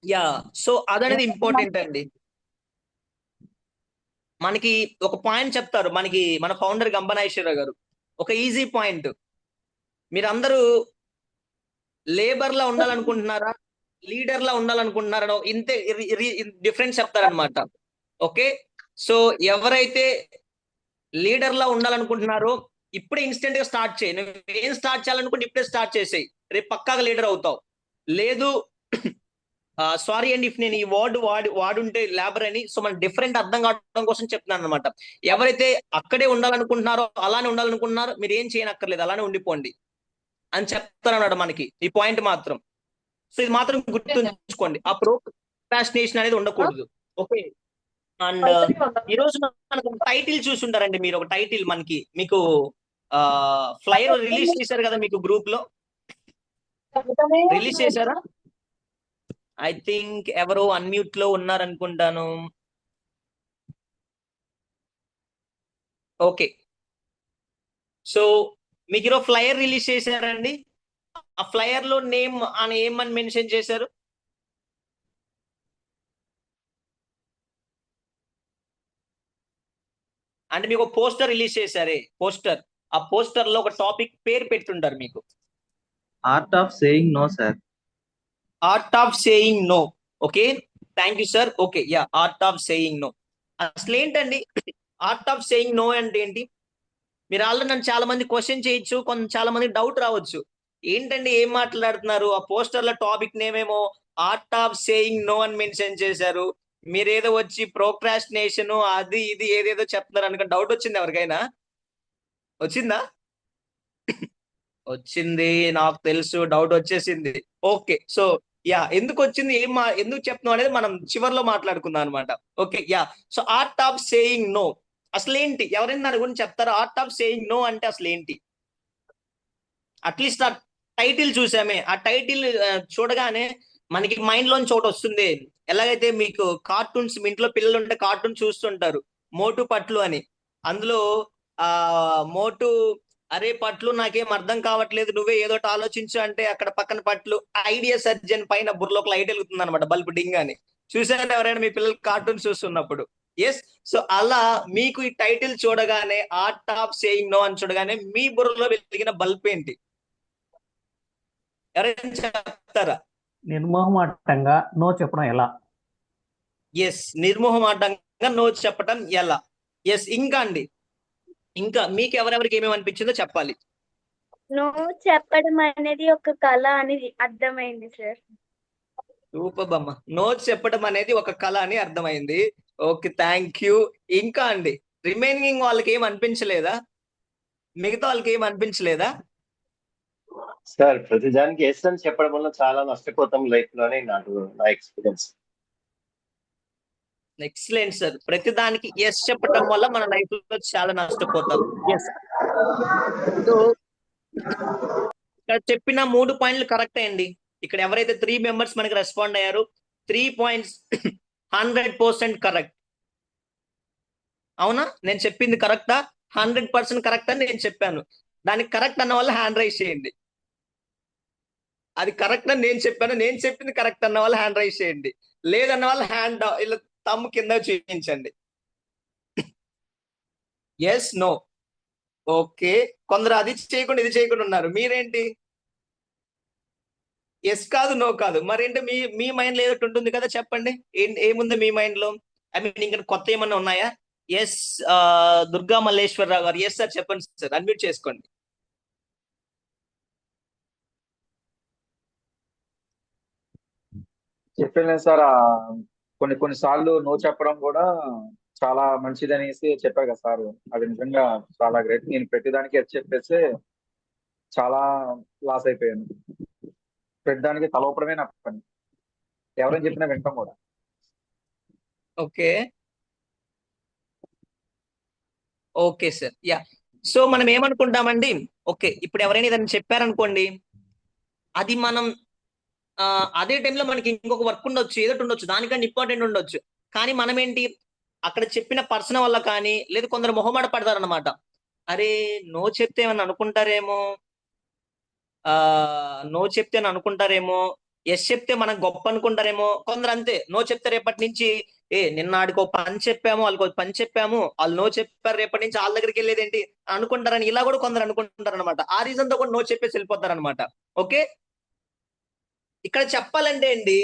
యా సో అదనేది ఇంపార్టెంట్ అండి. మనకి ఒక పాయింట్ చెప్తారు, మన ఫౌండర్ గంబనాయేశ్వరరావు గారు. ఒక ఈజీ పాయింట్, మీరందరూ లేబర్ లా ఉండాలనుకుంటున్నారా, లీడర్ లా ఉండాలనుకుంటున్నారో ఇంతే డిఫరెన్స్ చెప్తారనమాట. ఓకే, సో ఎవరైతే లీడర్ లా ఉండాలనుకుంటున్నారో ఇప్పుడే ఇన్స్టెంట్ గా స్టార్ట్ చేయి. నువ్వు ఏం స్టార్ట్ చేయాలనుకుంటే ఇప్పుడే స్టార్ట్ చేసేయి, రేపు పక్కాగా లీడర్ అవుతావు. లేదు సారీ అండి ఇఫ్ నేను ఈ వర్డ్ వాడుంటే లేబర్ అని, సో మన డిఫరెంట్ అర్థం కావడం కోసం చెప్తున్నాను అనమాట. ఎవరైతే అక్కడే ఉండాలనుకుంటున్నారో అలానే ఉండాలనుకుంటున్నారో మీరు ఏం చేయనక్కర్లేదు, అలానే ఉండిపోండి అని చెప్తారన్నాడు మనకి ఈ పాయింట్ మాత్రం. సో ఇది మాత్రం గుర్తుంచుకోండి, ఆ ప్రోక్రాస్టినేషన్ అనేది ఉండకూడదు. ఓకే, అండ్ ఈ రోజు మనకు టైటిల్ చూసుంటారండి మీరు. ఒక టైటిల్ మీకు ఫ్లైర్ రిలీజ్ చేశారు కదా మీకు గ్రూప్ లో, రిలీజ్ చేశారా? ఐ థింక్ ఎవరో అన్మ్యూట్ లో ఉన్నారనుకుంటాను. ఓకే, సో మీకు ఈరోజు ఫ్లైర్ రిలీజ్ చేశారండి. ఆ ఫ్లైర్ లో నేమ్ అని ఏమని మెన్షన్ చేశారు? అంటే మీకు పోస్టర్ రిలీజ్ చేశారే, పోస్టర్. ఆ పోస్టర్ లో ఒక టాపిక్ పేరు పెట్టుంటారు మీకు. Art of saying no sir. Art of saying no. Okay, thank you sir. Okay, ya art of saying no. అసలు ఏంటండి ఆర్ట్ ఆఫ్ సేయింగ్ నో అంటే ఏంటి? మీరు ఆల్రెడీ నన్ను చాలా మంది క్వశ్చన్ చేయొచ్చు, చాలా మంది డౌట్ రావచ్చు. ఏంటండి ఏం మాట్లాడుతున్నారు? ఆ పోస్టర్ లో టాపిక్ నేమేమో ఆర్ట్ ఆఫ్ సేయింగ్ నో అని మెన్షన్ చేశారు, మీరేదో వచ్చి ప్రోక్రాస్టినేషన్ అది ఇది ఏదేదో చెప్తున్నారు అనుకో. డౌట్ వచ్చింది ఎవరికైనా? వచ్చిందా? వచ్చింది, నాకు తెలుసు, డౌట్ వచ్చేసింది. ఓకే, సో యా ఎందుకు వచ్చింది, ఎందుకు చెప్తున్నాం అనేది మనం చివర్లో మాట్లాడుకుందాం అనమాట. Okay, ya so art of saying no అసలు ఏంటి? ఎవరైనా దాని గురించి చెప్తారా? ఆర్ట్ ఆఫ్ సేయింగ్ నో అంటే అసలు ఏంటి? అట్లీస్ట్ ఆ టైటిల్ చూసామే, ఆ టైటిల్ చూడగానే మనకి మైండ్ లోని చోటు వస్తుంది. ఎలాగైతే మీకు కార్టూన్స్, మీ ఇంట్లో పిల్లలు ఉంటే కార్టూన్ చూస్తుంటారు, మోటు పట్లు అని. అందులో మోటు అరే పట్లు నాకేం అర్థం కావట్లేదు, నువ్వే ఏదో ఆలోచించు అంటే అక్కడ పక్కన పట్లు ఐడియా సర్జన్ పైన బుర్రలోకి లైట్ వెలుగుతుంది అనమాట, బల్బు డింగ్ అని. చూసారంటే ఎవరైనా మీ పిల్లలు కార్టూన్ చూస్తున్నప్పుడు? ఎస్, సో అలా మీకు ఈ టైటిల్ చూడగానే ఆర్ట్ ఆఫ్ సేయింగ్ నో అని చూడగానే మీ బుర్రలో వెలిగిన బల్బ్ ఏంటి? ఎవరైనా చెప్తారా? నిర్మోహమాటంగా నో చెప్పడం ఎలా? ఎస్, నిర్మోహమాటంగా నో చెప్పడం ఎలా. ఎస్, ఇంకా అండి, ఇంకా మీకు ఎవరెవరికి ఏమేమి అనిపించిందో చెప్పాలి. నో చెప్పడం అనేది ఒక కళ అని అర్థమైంది సార్. సూపర్ అమ్మ, నో చెప్పడం అనేది ఒక కళ అని అర్థమైంది. Okay, thank you. ఇంకా అండి, రిమైనింగ్ వాళ్ళకి ఏం అనిపించలేదా? మిగతా వాళ్ళకి ఏం అనిపించలేదా? సార్ ప్రతిదానికి ఎస్ అని చెప్పడం వల్ల చాలా నష్టపోతాం లైఫ్ లోనే నా ఎక్స్పీరియన్స్. ఎక్సలెంట్ సార్, ప్రతిదానికి ఎస్ చెప్పడం వల్ల మన లైఫ్ లో చాలా నష్టపోతాం. ఎస్, సో ఇక్కడ చెప్పిన 3 పాయింట్లు కరెక్ట్ అండి. ఇక్కడ ఎవరైతే 3 మెంబర్స్ మనకి రెస్పాండ్ అయ్యారు, 3 పాయింట్స్ 100% కరెక్ట్. అవునా? నేను చెప్పింది కరెక్టా? 100% కరెక్ట్ అని నేను చెప్పాను. దానికి కరెక్ట్ అన్న వాళ్ళు హ్యాండ్ రైజ్ చేయండి. అది కరెక్ట్ అని నేను చెప్పాను, నేను చెప్పింది కరెక్ట్ అన్న వాళ్ళు హ్యాండ్ రైజ్ చేయండి. లేదన్న వాళ్ళు హ్యాండ్ ఇలా తమ్ము కింద చూపించండి. Yes no. ఓకే, కొందరు అది చేయకుండా ఇది చేయకుండా ఉన్నారు. మీరేంటి ఎస్ కాదు నో కాదు, మరేంటి మీ మీ మైండ్ లో ఏదో ఒకటి ఉంటుంది కదా, చెప్పండి ఏముంది మీ మైండ్ లో? ఐ మీన్ ఇంకా కొత్త ఏమన్నా ఉన్నాయా? ఎస్ దుర్గా మల్లేశ్వరరావు గారు, ఎస్ సార్ చెప్పండి సార్, అన్మ్యూట్ చేసుకోండి. చెప్పలేదు సార్. కొన్ని సార్లు నో చెప్పడం కూడా చాలా మంచిది అనేసి చెప్పారు కదా సార్. అది నిజంగా చాలా గ్రేట్. నేను ప్రతిదానికి ఎస్ చెప్పేసి చాలా లాస్ అయిపోయాను. ప్రతిదానికి తల ఊపడమే నా పని. ఎవరైనా చెప్పినా వింటాం కూడా. Okay okay sir, ya. So మనం ఏమనుకుంటామండి, ఓకే ఇప్పుడు ఎవరైనా ఏదైనా చెప్పారనుకోండి, అది మనం అదే టైంలో మనకి ఇంకొక వర్క్ ఉండొచ్చు, ఏదో ఉండొచ్చు, దానికంటే ఇంపార్టెంట్ ఉండొచ్చు. కానీ మనం ఏంటి, అక్కడ చెప్పిన పర్సన్ వల్ల కానీ లేదు కొందరు మొహమాట పడతారనమాట. అరే నో చెప్తే ఏమన్నా అనుకుంటారేమో, నో చెప్తే అని అనుకుంటారేమో, ఎస్ చెప్తే మనకు గొప్ప అనుకుంటారేమో. కొందరు అంతే, నో చెప్తే రేపటి నుంచి నిన్నాడికి ఒక పని చెప్పాము, వాళ్ళకి ఒక పని చెప్పాము, వాళ్ళు నో చెప్పారు, రేపటి నుంచి వాళ్ళ దగ్గరికి వెళ్ళేది ఏంటి అనుకుంటారని ఇలా కూడా కొందరు అనుకుంటారు అనమాట. ఆ రీజన్ తో కూడా నో చెప్పేసి వెళ్ళిపోతారు అనమాట. ఓకే, ఇక్కడ చెప్పాలంటే అండి,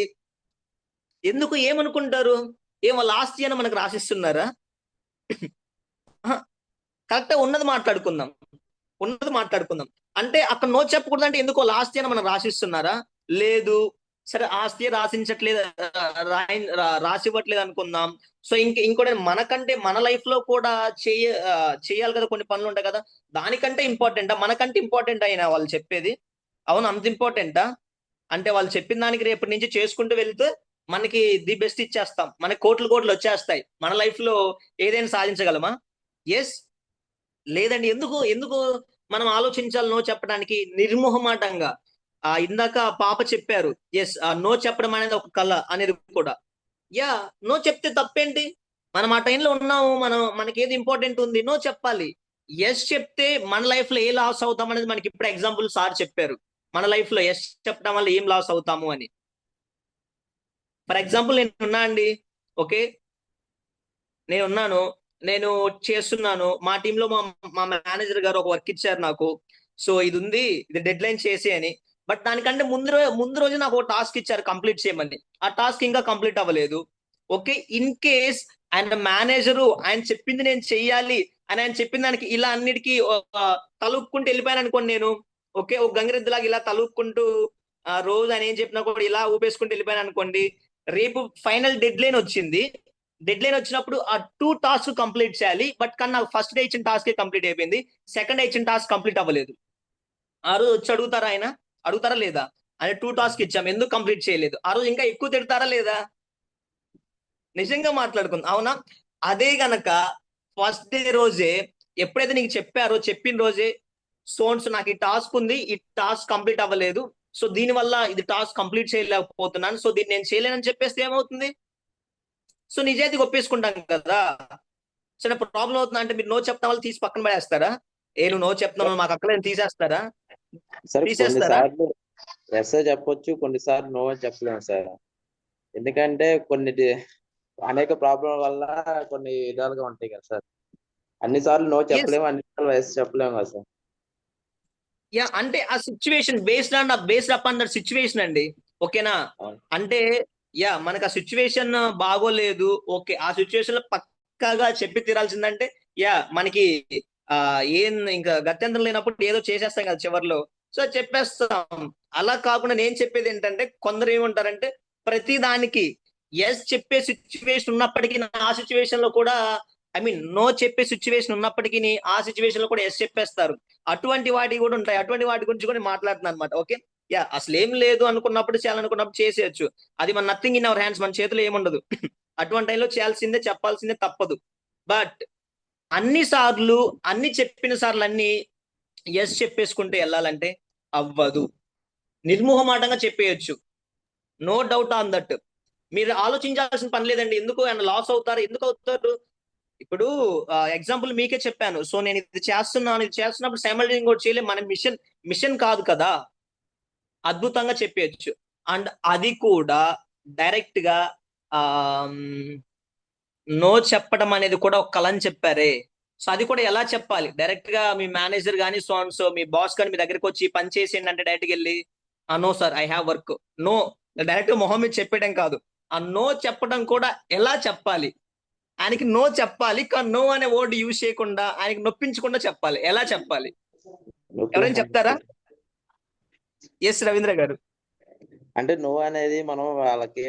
ఎందుకు ఏమనుకుంటారు, వాళ్ళ ఆస్తి అని మనకు రాసిస్తున్నారా? కరెక్ట్, ఉన్నది మాట్లాడుకుందాం. అంటే అక్కడ నో చెప్పకూడదు అంటే ఎందుకో ఆస్తి అని మనం రాసిస్తున్నారా? లేదు, సరే ఆస్తి రాసించట్లేదు, రాసివ్వట్లేదు అనుకుందాం. సో ఇంకోటి మనకంటే మన లైఫ్ లో కూడా చేయాలి కదా, కొన్ని పనులు ఉంటాయి కదా, దానికంటే ఇంపార్టెంటా, మనకంటే ఇంపార్టెంట్ అయినా వాళ్ళు చెప్పేది? అవును, అంత ఇంపార్టెంటా? అంటే వాళ్ళు చెప్పిన దానికి రేపటి నుంచి చేసుకుంటూ వెళ్తే మనకి ది బెస్ట్ ఇచ్చేస్తాం, మనకి కోట్లు వచ్చేస్తాయి, మన లైఫ్ లో ఏదైనా సాధించగలమా? ఎస్ లేదండి. ఎందుకు మనం ఆలోచించాలి నో చెప్పడానికి? నిర్మోహమాటంగా. ఇందాక పాప చెప్పారు, ఎస్ నో చెప్పడం అనేది ఒక కళ అనేది కూడా. యా, నో చెప్తే తప్పేంటి? మనం ఆ టైంలో ఉన్నాము, మనకి ఏది ఇంపార్టెంట్ ఉంది, నో చెప్పాలి. ఎస్ చెప్తే మన లైఫ్ లో ఏ లాస్ అవుతాం అనేది మనకి ఇప్పుడు ఎగ్జాంపుల్ సార్ చెప్పారు. మన లైఫ్ లో ఎస్ చెప్పడం వల్ల ఏం లాస్ అవుతాము అని. ఫర్ ఎగ్జాంపుల్ నేను ఉన్నా అండి, ఓకే, నేను చేస్తున్నాను, మా టీంలో మా మేనేజర్ గారు ఒక వర్క్ ఇచ్చారు నాకు. సో ఇది ఉంది, ఇది డెడ్ లైన్ చేసి అని. బట్ దానికంటే ముందు రోజు నాకు ఒక టాస్క్ ఇచ్చారు కంప్లీట్ చేయమని. ఆ టాస్క్ ఇంకా కంప్లీట్ అవ్వలేదు. ఓకే, ఇన్ కేస్ ఆయన మేనేజరు ఆయన చెప్పింది నేను చెయ్యాలి అని ఆయన చెప్పిన దానికి ఇలా అన్నిటికీ తలుపుకుంటూ వెళ్ళిపోయాను అనుకోండి నేను. ఓకే, ఒక గంగిరెద్దులాగా ఇలా తలుపుకుంటూ రోజు ఆయన ఏం చెప్పినా కూడా ఇలా ఊపేసుకుంటూ వెళ్ళిపోయాను అనుకోండి. రేపు ఫైనల్ డెడ్ లైన్ వచ్చింది. డెడ్ లైన్ వచ్చినప్పుడు ఆ 2 టాస్క్ కంప్లీట్ చేయాలి. బట్ కానీ నాకు ఫస్ట్ డే ఇచ్చిన టాస్క్ కంప్లీట్ అయిపోయింది, సెకండ్ డే ఇచ్చిన టాస్క్ కంప్లీట్ అవ్వలేదు. ఆ రోజు వచ్చి అడుగుతారా లేదా? అని 2 టాస్క్ ఇచ్చాం, ఎందుకు కంప్లీట్ చేయలేదు? ఆ రోజు ఇంకా ఎక్కువ తిడతారా లేదా? నిజంగా మాట్లాడుకుందాం, అవునా? అదే గనక ఫస్ట్ డే రోజే ఎప్పుడైతే నీకు చెప్పారో, చెప్పిన రోజే సోన్స్ నాకు ఈ టాస్క్ ఉంది, ఈ టాస్క్ కంప్లీట్ అవ్వలేదు, సో దీని వల్ల ఇది టాస్క్ కంప్లీట్ చేయలేకపోతున్నాను, సో దీన్ని నేను చేయలేనని చెప్పేస్తే ఏమవుతుంది? సో నిజాయితీ ఒప్పేసుకుంటాం కదా. సరే ప్రాబ్లం అవుతుందా అంటే మీరు నో చెప్తా వాళ్ళు తీసి పక్కన పడేస్తారా? నువ్వు నో చెప్తున్నావు మాకు అక్కలేని తీసేస్తారా? కొన్నిసార్లు ఎస్ చెప్పొచ్చు, కొన్నిసార్లు నో చెప్పలేము సార్. ఎందుకంటే అనేక ప్రాబ్లం వల్ల కొన్ని విధాలుగా ఉంటాయి కదా సార్. అన్నిసార్లు నో చెప్పలేము, అన్నిసార్లు ఎస్ చెప్పలేము కదా సార్. యా, అంటే ఆ situation based upon that situation అండి. ఓకేనా? అంటే యా, మనకు ఆ సిచ్యువేషన్ బాగోలేదు, ఓకే, ఆ సిచ్యువేషన్ లో పక్కాగా చెప్పి తీరాల్సిందంటే యా, మనకి ఏం ఇంకా గత్యంతరం లేనప్పుడు ఏదో చేసేస్తాం కదా చివరిలో, సో చెప్పేస్తాం. అలా కాకుండా నేను చెప్పేది ఏంటంటే, కొందరు ఏమంటారంటే ప్రతి దానికి ఎస్ చెప్పే సిచ్యువేషన్ ఉన్నప్పటికీ ఆ సిచ్యువేషన్ లో కూడా, ఐ మీన్ నో చెప్పే సిచ్యువేషన్ ఉన్నప్పటికీ ఆ సిచ్యువేషన్ లో కూడా ఎస్ చెప్పేస్తారు. అటువంటి వాటి కూడా ఉంటాయి, అటువంటి వాటి గురించి కూడా మాట్లాడుతున్నాను అనమాట. ఓకే, యా, అసలు ఏం లేదు అనుకున్నప్పుడు, చేయాలనుకున్నప్పుడు చేసేయచ్చు, అది మన నథింగ్ ఇన్ అవర్ హ్యాండ్స్, మన చేతిలో ఏముండదు. అటువంటి టైంలో చేయాల్సిందే, చెప్పాల్సిందే, తప్పదు. బట్ అన్ని చెప్పిన సార్లు అన్ని ఎస్ చెప్పేసుకుంటే వెళ్ళాలంటే అవ్వదు. నిర్మోహమాటంగా చెప్పేయచ్చు, నో డౌట్ ఆన్ దట్. మీరు ఆలోచించాల్సిన పని లేదండి. ఎందుకు ఆయన లాస్ అవుతారు, ఎందుకు అవుతారు? ఇప్పుడు ఎగ్జాంపుల్ మీకే చెప్పాను, సో నేను ఇది చేస్తున్నప్పుడు సైమల్టేనియస్ కూడా చేయలేదు, మన మిషన్ కాదు కదా, అద్భుతంగా చెప్పేయచ్చు. అండ్ అది కూడా డైరెక్ట్ గా నో చెప్పడం అనేది కూడా ఒక కళ అని చెప్పారే, సో అది కూడా ఎలా చెప్పాలి? డైరెక్ట్ గా మీ మేనేజర్ కానీ సో మీ బాస్ కానీ మీ దగ్గరికి వచ్చి పని చేసేయండి అంటే డైరెక్ట్గా వెళ్ళి no sir I have work, no direct మొహం మీద చెప్పడం కాదు, ఆ నో చెప్పడం కూడా ఎలా చెప్పాలి? ఆయనకి నో చెప్పాలి, కానీ నో అనే వర్డ్ యూజ్ చేయకుండా ఆయనకి నొప్పించకుండా చెప్పాలి. ఎలా చెప్పాలి? ఎవరైనా చెప్తారా? ఎస్ రవీంద్ర గారు. అంటే నో అనేది మనం వాళ్ళకి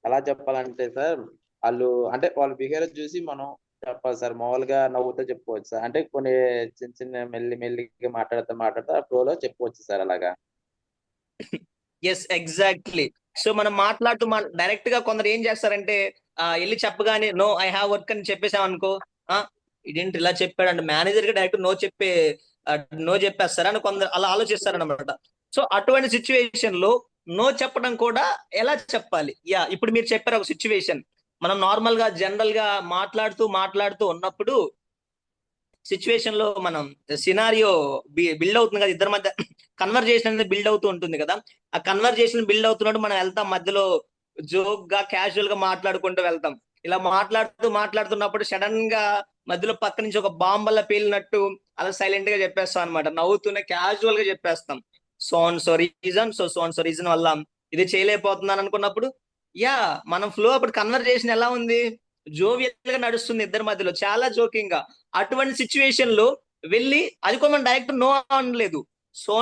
ఎలా చెప్పాలంటే సార్, వాళ్ళ బిహేవియర్ చూసి మనం చెప్పాలి సార్. మామూలుగా నవ్వుతో చెప్పుకోవచ్చు సార్. అంటే కొన్ని చిన్న చిన్న మెల్లిగా మాట్లాడుతూ ఆ ఫ్లోలో చెప్పుకోవచ్చు సార్ అలాగా. Yes exactly. సో మనం మాట్లాడుతూ డైరెక్ట్ గా కొందరు ఏం చేస్తారంటే వెళ్ళి చెప్పగానే నో ఐ హ్యావ్ వర్క్ అని చెప్పేసాం అనుకో, ఇదేంటి ఇలా చెప్పాడు అంటే మేనేజర్ కి డైరెక్ట్ నో చెప్పేస్తారా అని కొందరు అలా ఆలోచిస్తారనమాట. సో అటువంటి సిచ్యువేషన్ లో నో చెప్పడం కూడా ఎలా చెప్పాలి? ఇప్పుడు మీరు చెప్పారు ఒక సిచ్యువేషన్. మనం నార్మల్ గా జనరల్ గా మాట్లాడుతూ ఉన్నప్పుడు సిచ్యువేషన్ లో మనం సినారియో బిల్డ్ అవుతుంది కదా, ఇద్దరి మధ్య కన్వర్జేషన్ అనేది బిల్డ్ అవుతూ ఉంటుంది కదా. ఆ కన్వర్జేషన్ బిల్డ్ అవుతున్నట్టు మనం వెళ్తాం, మధ్యలో జోక్ గా క్యాజువల్ గా మాట్లాడుకుంటూ వెళ్తాం. ఇలా మాట్లాడుతున్నప్పుడు సడన్ గా మధ్యలో పక్క నుంచి ఒక బాంబల్లా పేలినట్టు అలా సైలెంట్ గా చెప్పేస్తాం అనమాట. నవ్వుతూనే క్యాజువల్ గా చెప్పేస్తాం. సో రీజన్ వల్ల ఇది చేయలేకపోతున్నాను అనుకున్నప్పుడు మనం ఫ్లో అప్పుడు కన్వర్జేషన్ ఎలా ఉంది? జోవియల్ గా నడుస్తుంది ఇద్దరి మధ్యలో, చాలా జోకింగ్ గా. అటువంటి సిచ్యువేషన్ లో వెళ్ళి అది కూడా మనం డైరెక్ట్ నో అనలేదు, సో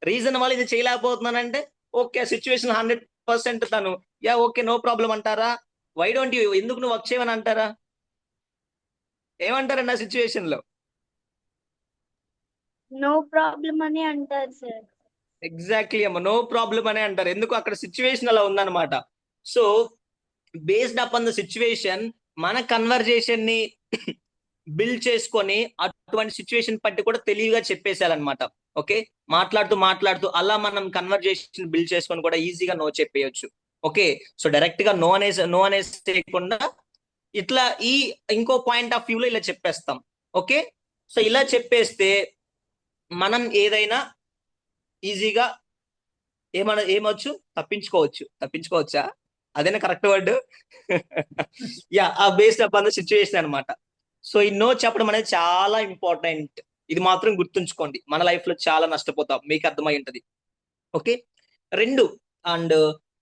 రీజన్ వల్ల ఇది చేయలేకపోతున్నానంటే ఓకే సిచ్యువేషన్ 100% తను ఓకే నో ప్రాబ్లం అంటారా? వై డోంట్ యూ, ఎందుకు నువ్వు వర్క్ చేయమని అంటారా? ఏమంటారండి ఆ సిచ్యువేషన్ లో? నో ప్రాబ్లం అని అంటారు సార్. ఎగ్జాక్ట్లీ అమ్మ, నో ప్రాబ్లం అనే అంటారు. ఎందుకు? అక్కడ సిచ్యువేషన్ అలా ఉందన్నమాట. So based upon the situation మన కన్వర్జేషన్ ని బిల్డ్ చేసుకొని అటువంటి సిచ్యువేషన్ పట్టి కూడా తెలివిగా చెప్పేసేయాలన్నమాట. ఓకే, మాట్లాడుతూ అలా మనం కన్వర్జేషన్ బిల్డ్ చేసుకొని కూడా ఈజీగా నో చెప్పేయచ్చు. ఓకే, సో డైరెక్ట్ గా నో అనేసేయకుండా ఇట్లా ఇంకో పాయింట్ ఆఫ్ వ్యూ లో ఇలా చెప్పేస్తాం. ఓకే, సో ఇలా చెప్పేస్తే మనం ఏదైనా ఈజీగా ఏమొచ్చు తప్పించుకోవచ్చా? అదేనా correct word? Based upon the situation అనమాట. సో ఈ నో చెప్పడం అనేది చాలా ఇంపార్టెంట్. ఇది మాత్రం గుర్తుంచుకోండి, మన లైఫ్ లో చాలా నష్టపోతాం, మీకు అర్థమై ఉంటది. ఓకే, 2 అండ్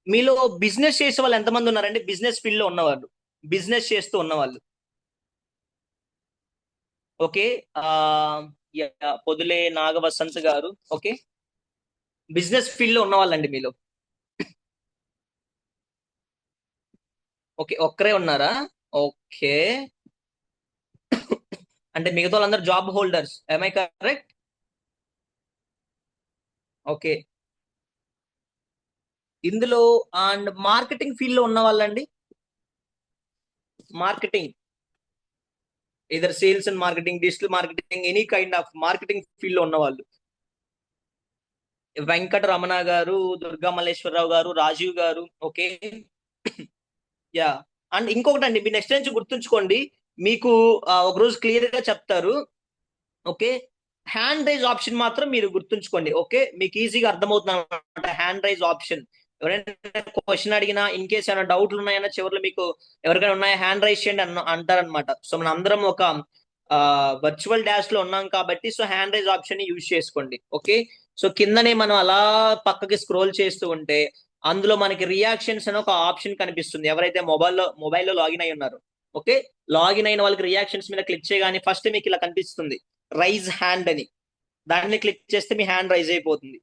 మీలో బిజినెస్ చేసే వాళ్ళు ఎంతమంది ఉన్నారండి? బిజినెస్ ఫీల్డ్ లో ఉన్నవాళ్ళు, బిజినెస్ చేస్తూ ఉన్నవాళ్ళు. ఓకే, పొదులే నాగవసంత్ గారు. ఓకే, బిజినెస్ ఫీల్డ్ లో ఉన్నవాళ్ళండి మీలో. ఓకే, ఒక్కరే ఉన్నారా? ఓకే, అంటే మిగతా వాళ్ళందరూ job holders, am I correct? Okay, ఇందులో అండ్ మార్కెటింగ్ ఫీల్డ్ లో ఉన్న వాళ్ళండి, marketing either sales and marketing, digital marketing, any kind of marketing field లో ఉన్న వాళ్ళు. వెంకట రమణ గారు, దుర్గా మల్లేశ్వరరావు గారు, రాజీవ్ గారు. ఓకే, అండ్ ఇంకొకటి అండి, మీరు నెక్స్ట్ నుంచి గుర్తుంచుకోండి, మీకు ఒక రోజు క్లియర్ గా చెప్తారు. ఓకే, హ్యాండ్ రైజ్ ఆప్షన్ మాత్రం మీరు గుర్తుంచుకోండి. ఓకే, మీకు ఈజీగా అర్థమవుతుంది అనమాట హ్యాండ్ రైజ్ ఆప్షన్. ఎవరైనా క్వశ్చన్ అడిగినా, ఇన్ కేసు ఏమైనా డౌట్లు ఉన్నాయన్నా చివరిలో మీకు ఎవరికైనా ఉన్నాయా హ్యాండ్ రైజ్ చేయండి అంటారనమాట. సో మనం అందరం ఒక వర్చువల్ డాష్ లో ఉన్నాం కాబట్టి సో హ్యాండ్ రైజ్ ఆప్షన్ ని యూజ్ చేసుకోండి. ఓకే, సో కిందనే మనం అలా పక్కకి స్క్రోల్ చేస్తూ ఉంటే అందులో మనకి రియాక్షన్స్ అని ఒక ఆప్షన్ కనిపిస్తుంది. ఎవరైతే మొబైల్లో లాగిన్ అయి ఉన్నారో, ఓకే, లాగిన్ అయిన వాళ్ళకి రియాక్షన్స్ మీద క్లిక్ చేయగానే ఫస్ట్ మీకు ఇలా కనిపిస్తుంది రైజ్ హ్యాండ్ అని. దాన్ని క్లిక్ చేస్తే మీ హ్యాండ్ రైజ్ అయిపోతుంది.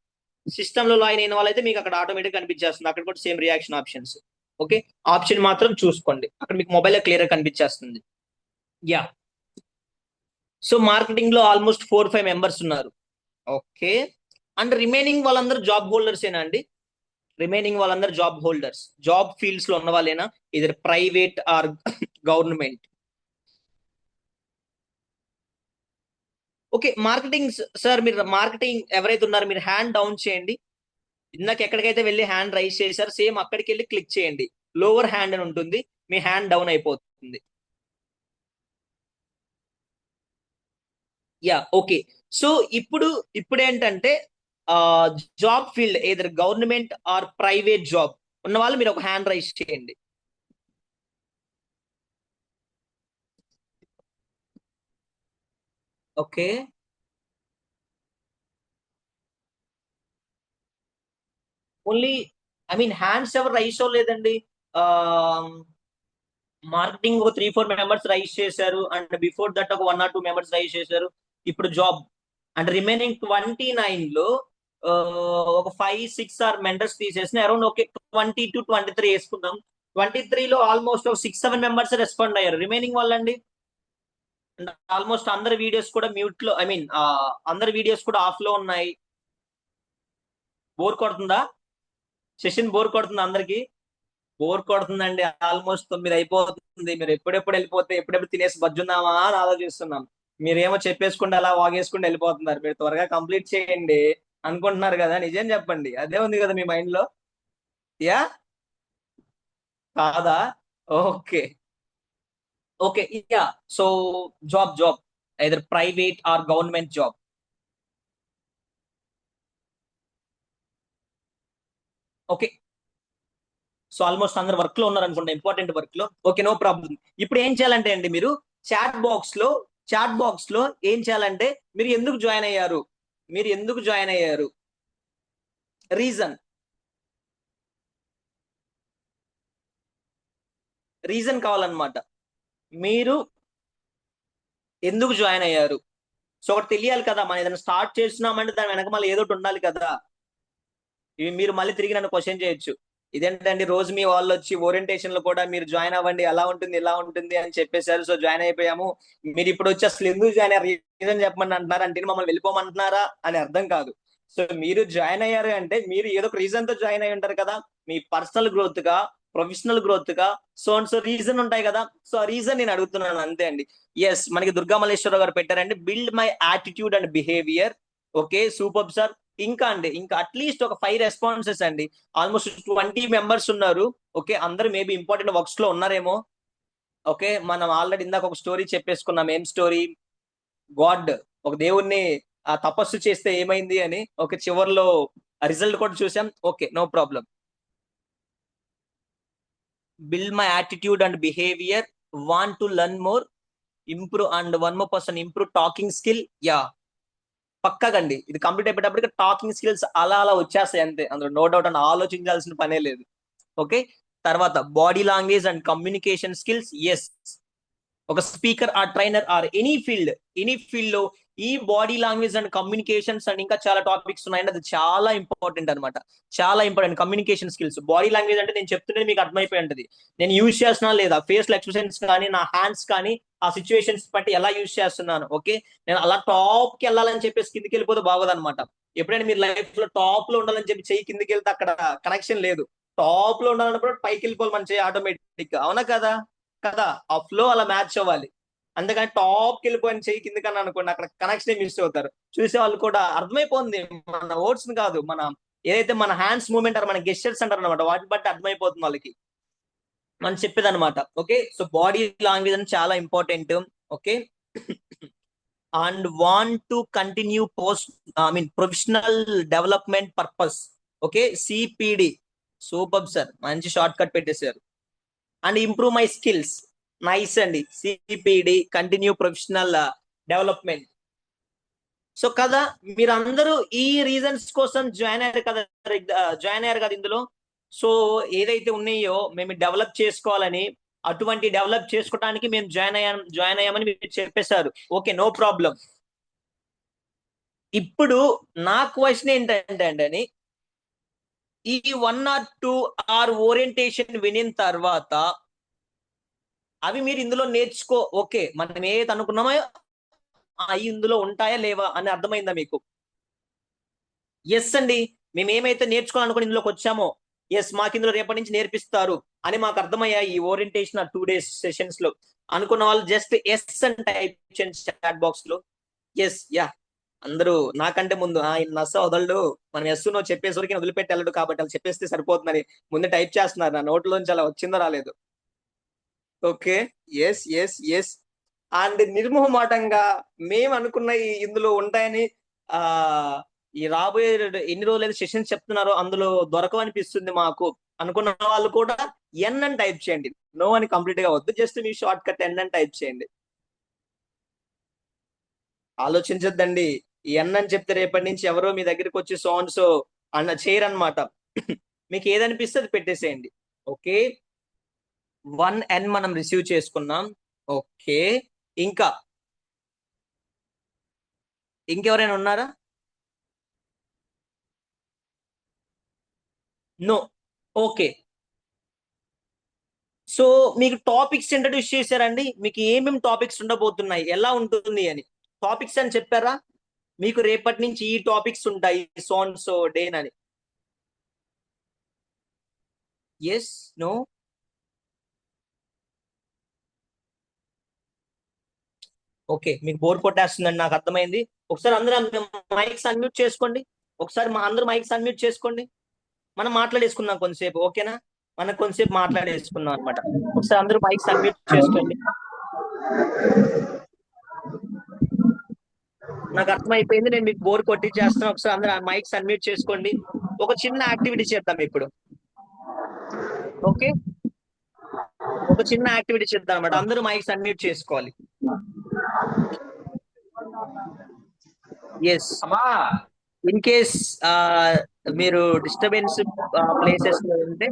సిస్టమ్ లో లాగిన్ అయిన వాళ్ళైతే మీకు అక్కడ ఆటోమేటిక్ కనిపించేస్తుంది, అక్కడ కూడా same reaction options. Okay, option మాత్రం చూసుకోండి, అక్కడ మీకు మొబైల్ లో క్లియర్ గా కనిపించేస్తుంది. సో మార్కెటింగ్ లో ఆల్మోస్ట్ 4-5 మెంబర్స్ ఉన్నారు. ఓకే, అండ్ రిమైనింగ్ వాళ్ళందరూ జాబ్ హోల్డర్స్ ఏనా అండి? రిమైనింగ్ వాళ్ళందరూ జాబ్ హోల్డర్స్, జాబ్ ఫీల్డ్స్ లో ఉన్న వాళ్ళేనా, either private or government. Okay, marketing sir, మీరు మార్కెటింగ్ ఎవరైతే ఉన్నారో మీరు హ్యాండ్ డౌన్ చేయండి. ఇందాక ఎక్కడికైతే వెళ్ళి హ్యాండ్ రైజ్ చేశారు సేమ్ అక్కడికి వెళ్ళి క్లిక్ చేయండి, లోవర్ హ్యాండ్ అని ఉంటుంది, మీ హ్యాండ్ డౌన్ అయిపోతుంది. ఓకే, సో ఇప్పుడు ఏంటంటే job field either government or private job ఉన్న వాళ్ళు మీరు ఒక హ్యాండ్ రైజ్ చేయండి. Okay, only I mean hands ఎవరు రైస్ అవ్వలేదండి. మార్కెటింగ్ ఒక 3-4 మెంబర్స్ రైస్ చేశారు, అండ్ బిఫోర్ దట్ ఒక 1 or 2 మెంబర్స్ రైస్ చేశారు. ఇప్పుడు జాబ్ అండ్ రిమైనింగ్ 29 లో ఒక 5-6 ఆర్ మెంబర్స్ తీసేసిన అరౌండ్ ఓకే 20 to 23 వేసుకుందాం. 23 లో ఆల్మోస్ట్ ఒక 6-7 మెంబర్స్ రెస్పాండ్ అయ్యారు. రిమైనింగ్ వాళ్ళండి ఆల్మోస్ట్ అందరి వీడియోస్ కూడా మ్యూట్ లో, ఐ మీన్ అందరి వీడియోస్ కూడా ఆఫ్ లో ఉన్నాయి. బోర్ కొడుతుందా సెషన్? బోర్ కొడుతుందా అందరికి? బోర్ కొడుతుందండి. ఆల్మోస్ట్ 9 అయిపోతుంది. మీరు ఎప్పుడెప్పుడు వెళ్ళిపోతే ఎప్పుడెప్పుడు తినేసి బజ్జున్నామా అని ఆలోచిస్తున్నాం. మీరేమో చెప్పేసుకుంటే అలా వాగేసుకుంటూ వెళ్ళిపోతున్నారు. మీరు త్వరగా కంప్లీట్ చేయండి అనుకుంటున్నారు కదా, నిజం చెప్పండి. అదే ఉంది కదా మీ మైండ్ లో? యా కాదా? Okay okay ya. So job either private or government job. Okay, so almost అందరు వర్క్ లో ఉన్నారు అనుకుంటా, ఇంపార్టెంట్ వర్క్ లో. Okay, no problem. ఇప్పుడు ఏం చేయాలంటే అండి, మీరు చాట్ బాక్స్ లో ఏం చేయాలంటే మీరు ఎందుకు జాయిన్ అయ్యారు, రీజన్ కావాలన్నమాట. మీరు ఎందుకు జాయిన్ అయ్యారు? సో ఒకటి తెలియాలి కదా, మనం ఏదైనా స్టార్ట్ చేస్తున్నామంటే దాని వెనక మళ్ళీ ఏదో ఒకటి ఉండాలి కదా. ఇవి మీరు మళ్ళీ తిరిగి నన్ను క్వశ్చన్ చేయొచ్చు, ఇదేంటండి రోజు మీ వాళ్ళు వచ్చి ఓరియంటేషన్ లో కూడా మీరు జాయిన్ అవ్వండి, ఎలా ఉంటుంది ఇలా ఉంటుంది అని చెప్పేశారు, సో జాయిన్ అయిపోయాము. మీరు ఇప్పుడు వచ్చి అసలు ఎందుకు జాయిన్ అయ్యారు రీజన్ చెప్పమని అంటున్నారు అంటే మమ్మల్ని వెళ్ళిపోమంటున్నారా అని అర్థం కాదు. సో మీరు జాయిన్ అయ్యారు అంటే మీరు ఏదో ఒక రీజన్ తో జాయిన్ అయ్యి ఉంటారు కదా, మీ పర్సనల్ గ్రోత్ గా, ప్రొఫెషనల్ గ్రోత్ గా, సో రీజన్ ఉంటాయి కదా. సో ఆ రీజన్ నేను అడుగుతున్నాను అంతే అండి. ఎస్, మనకి దుర్గా మల్లేశ్వరరావు గారు పెట్టారండి, build my attitude and behaviour. Okay, super sir. ఇంకా అట్లీస్ట్ ఒక 5 రెస్పాన్సెస్ అండి. ఆల్మోస్ట్ 20 మెంబర్స్ ఉన్నారు. ఓకే, అందరూ మేబీ ఇంపార్టెంట్ వర్క్స్ లో ఉన్నారేమో. ఓకే, మనం ఆల్రెడీ ఇందాక ఒక స్టోరీ చెప్పేసుకున్నాం. ఏం స్టోరీ? గాడ్ ఒక దేవుణ్ణి తపస్సు చేస్తే ఏమైంది అని. ఓకే, చివరిలో రిజల్ట్ కూడా చూసాం. Okay, no problem. Build my attitude and behaviour, want to learn more, improve, and 1 more person improve talking skill. Ya, పక్కగండి ఇది కంప్లీట్ అయిపోయేటప్పటికి టాకింగ్ స్కిల్స్ అలా వచ్చేస్తాయి అంతే, అందులో నో డౌట్ అని ఆలోచించాల్సిన పనే లేదు. ఓకే, తర్వాత body language and communication skills. Yes, ఒక speaker or trainer or any field లో ఈ body language and communications and ఇంకా చాలా టాపిక్స్ ఉన్నాయండి. అది చాలా ఇంపార్టెంట్ అనమాట, చాలా important. Communication skills, body language అంటే నేను చెప్తుంటే మీకు అర్థమైపోయి ఉంటుంది, నేను యూజ్ చేస్తున్నా లేదా, ఫేషియల్ ఎక్స్ప్రెషన్స్ కానీ, నా హ్యాండ్స్ కానీ ఆ సిచ్యువేషన్స్ బట్టి ఎలా యూజ్ చేస్తున్నాను. ఓకే, నేను అలా టాప్ కి వెళ్ళాలని చెప్పేసి కిందికి వెళ్ళిపోతే బాగోదన్నమాట. ఎప్పుడైనా మీరు లైఫ్ లో టాప్ లో ఉండాలని చెప్పి చెయ్యి కిందికి వెళ్తే అక్కడ కనెక్షన్ లేదు. టాప్ లో ఉండాలన్నప్పుడు పైకి వెళ్ళిపోవాలి మన చెయ్యి ఆటోమేటిక్, అవునా కదా? ఆ ఫ్లో అలా మ్యాచ్ అవ్వాలి. అందుకని టాప్ కి వెళ్ళిపోయిన చెయ్యి కిందకన్నా అనుకోండి, అక్కడ కనెక్షన్ మిస్ అవుతారు. చూసే వాళ్ళు కూడా అర్థమైపోతుంది, మన వర్డ్స్ కాదు, మన ఏదైతే మన హ్యాండ్స్ మూవ్మెంట్ మన గెస్చర్స్ అంటారు అనమాట, వాటిని బట్టి అర్థమైపోతుంది వాళ్ళకి మనం చెప్పేది అనమాట. ఓకే, సో బాడీ లాంగ్వేజ్ అని చాలా important. Okay, and want to continue professional development purpose. Okay, CPD, super sir, మంచి షార్ట్ కట్ పెట్టేశారు. And improve my skills, nice అండి. CPD, continue professional development. So కదా, మీరందరూ ఈ రీజన్స్ కోసం జాయిన్ అయ్యారు కదా ఇందులో. సో ఏదైతే ఉన్నాయో మేము డెవలప్ చేసుకోవాలని, అటువంటి డెవలప్ చేసుకోవడానికి మేము జాయిన్ అయ్యామని మీరు చెప్పేశారు. Okay, no problem. ఇప్పుడు నా క్వశ్చన్ ఏంటంటే అండి, ఈ 1 or 2 ఓరియంటేషన్ వినిన తర్వాత అవి మీరు ఇందులో ఓకే మనం ఏదైతే అనుకున్నామో అవి ఇందులో ఉంటాయా లేవా అని అర్థమైందా మీకు? ఎస్ అండి, మేము ఏమైతే నేర్చుకోవాలనుకుని ఇందులోకి వచ్చామో, ఎస్ మాకు ఇందులో రేపటి నుంచి నేర్పిస్తారు అని మాకు అర్థమయ్యాయి ఈ ఓరియంటేషన్ 2 days సెషన్స్ లో. అనుకున్న వాళ్ళు జస్ట్ ఎస్ అని టైప్ చేయండి చాట్ బాక్స్ లో. ఎస్, యా, అందరూ నాకంటే ముందు నస వదలడు, మనం ఎస్ నో చెప్పేసరికి వదిలిపెట్టి వెళ్ళడు కాబట్టి వాళ్ళు చెప్పేస్తే సరిపోతుందని ముందే టైప్ చేస్తున్నారు. నా నోట్లోంచి అలా వచ్చిందో రాలేదు. Okay, yes. అండ్ నిర్మోహమాటంగా మేము అనుకున్న ఇందులో ఉంటాయని ఈ రాబోయే ఎన్ని రోజులైతే సెషన్స్ చెప్తున్నారో అందులో దొరకవనిపిస్తుంది మాకు అనుకున్న వాళ్ళు కూడా ఎన్ అని టైప్ చేయండి. నో అని కంప్లీట్ గా వద్దు, జస్ట్ మీ షార్ట్ కట్ ఎన్ అని టైప్ చేయండి. ఆలోచించద్దండి. ఈ ఎన్ అని చెప్తే రేపటి నుంచి ఎవరో మీ దగ్గరికి వచ్చి సో అన్న చేయరనమాట. మీకు ఏదనిపిస్తే అది పెట్టేసేయండి. ఓకే, 1n మనం రిసీవ్ చేసుకున్నాం. ఓకే, ఇంకా ఇంకెవరైనా ఉన్నారా? నో. ఓకే, సో మీకు టాపిక్స్ ఇంట్రడ్యూస్ చేశారండి. మీకు ఏమేమి టాపిక్స్ ఉండబోతున్నాయి, ఎలా ఉంటుంది అని టాపిక్స్ అని చెప్పారా? మీకు రేపటి నుంచి ఈ టాపిక్స్ ఉంటాయి సో డేన్ అని. Yes, no? ఓకే, మీకు బోర్ కొట్టేస్తుందండి, నాకు అర్థమైంది. ఒకసారి అందరూ మైక్స్ అన్మ్యూట్ చేసుకోండి. ఒకసారి అందరూ మైక్స్ అన్మ్యూట్ చేసుకోండి. మనం మాట్లాడేసుకుందాం కొంతసేపు. ఓకేనా? మనం కొంతసేపు మాట్లాడేసుకుందాం అనమాట. ఒకసారి అందరూ మైక్స్ అన్మ్యూట్ చేసుకోండి. నాకు అర్థమైపోయింది, నేను మీకు బోర్ కొట్టి చేస్తాను. ఒకసారి అందరూ మైక్స్ అన్మ్యూట్ చేసుకోండి. ఒక చిన్న యాక్టివిటీ చేద్దాం ఇప్పుడు. ఓకే, ఒక చిన్న యాక్టివిటీ చేద్దాం అనమాట. అందరూ మైక్స్ అన్మ్యూట్ చేసుకోవాలి. ఎస్, ఇన్ కేస్ మీరు డిస్టర్బెన్స్ ప్లేసెస్ లో ఉంటే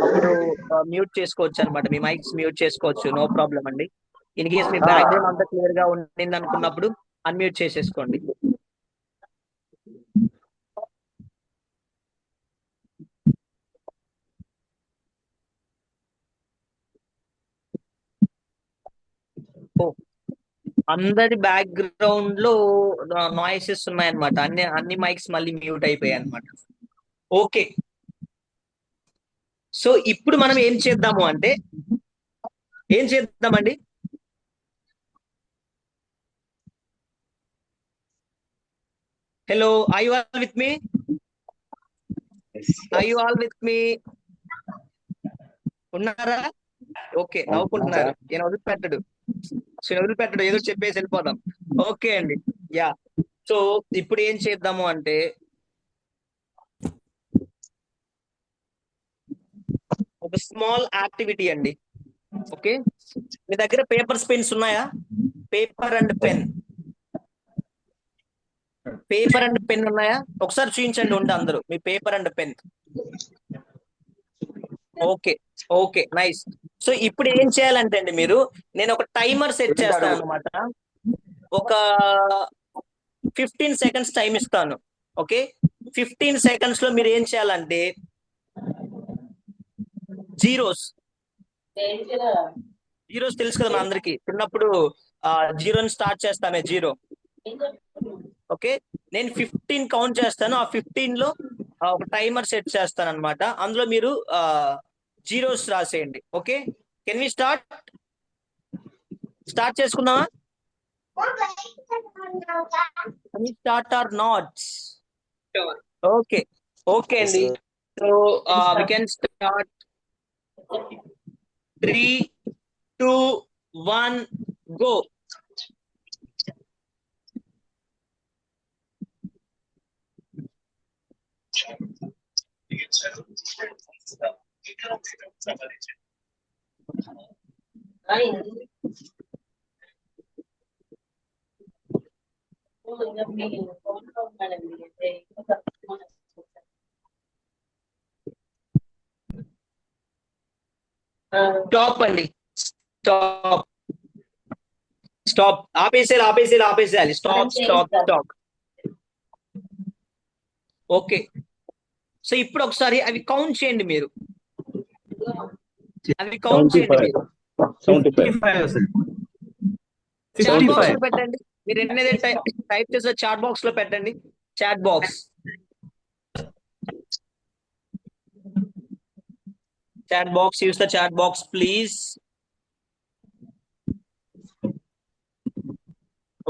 అప్పుడు మ్యూట్ చేసుకోవచ్చు అనమాట. మీ మైక్స్ మ్యూట్ చేసుకోవచ్చు, నో ప్రాబ్లం అండి. ఇన్ కేస్ మీ బ్యాక్గ్రౌండ్ అంతా క్లియర్ గా ఉండింది అనుకున్నప్పుడు అన్మ్యూట్ చేసేసుకోండి. అందరి బ్యాక్గ్రౌండ్ లో నాయిసెస్ ఉన్నాయన్నమాట. అన్ని మైక్స్ మళ్ళీ మ్యూట్ అయిపోయాయి అనమాట. ఓకే, సో ఇప్పుడు మనం ఏం చేద్దామండి? Hello, are you all with me? Are you all with me? ఉన్నారా? ఓకే, నవ్వుకుంటున్నారు. నేను వదిలిపెట్టడు, ఏదో చెప్పేసి వెళ్ళిపోదాం. ఓకే అండి, యా. సో ఇప్పుడు ఏం చేద్దాము అంటే, ఒక స్మాల్ యాక్టివిటీ అండి. ఓకే, మీ దగ్గర పేపర్స్ పెన్స్ ఉన్నాయా? పేపర్ అండ్ పెన్ ఉన్నాయా? ఒకసారి చూపించండి ఉండి అందరూ మీ paper and pen. Okay, okay, nice. So ఇప్పుడు ఏం చేయాలంటే అండి, నేను ఒక టైమర్ సెట్ చేస్తాను అనమాట. ఒక 15 seconds టైం ఇస్తాను. ఓకే, 15 seconds లో మీరు ఏం చేయాలంటే జీరోస్ తెలుసు కదా మన అందరికి. చిన్నప్పుడు జీరోని స్టార్ట్ చేస్తామే, జీరో. ఓకే, నేను 15 కౌంట్ చేస్తాను. ఆ 15 లో ఒక టైమర్ సెట్ చేస్తాను అనమాట. అందులో మీరు జీరోస్ రాసేయండి. ఓకే, కెన్ వి స్టార్ట్ చేసుకుందామా? Start or not? Okay, okay అండి. So we can start. 3, 2, 1, go. Stop అండి, స్టాప్. ఆపేసేయాలి. స్టాప్. ఓకే, సో ఇప్పుడు ఒకసారి అవి కౌంట్ చేయండి మీరు. చాట్ బాక్స్ లో పెట్టండి. మీరు ఎన్నైతే టైప్ చేసే చాట్ బాక్స్ లో పెట్టండి. Chat box, use the chat box please.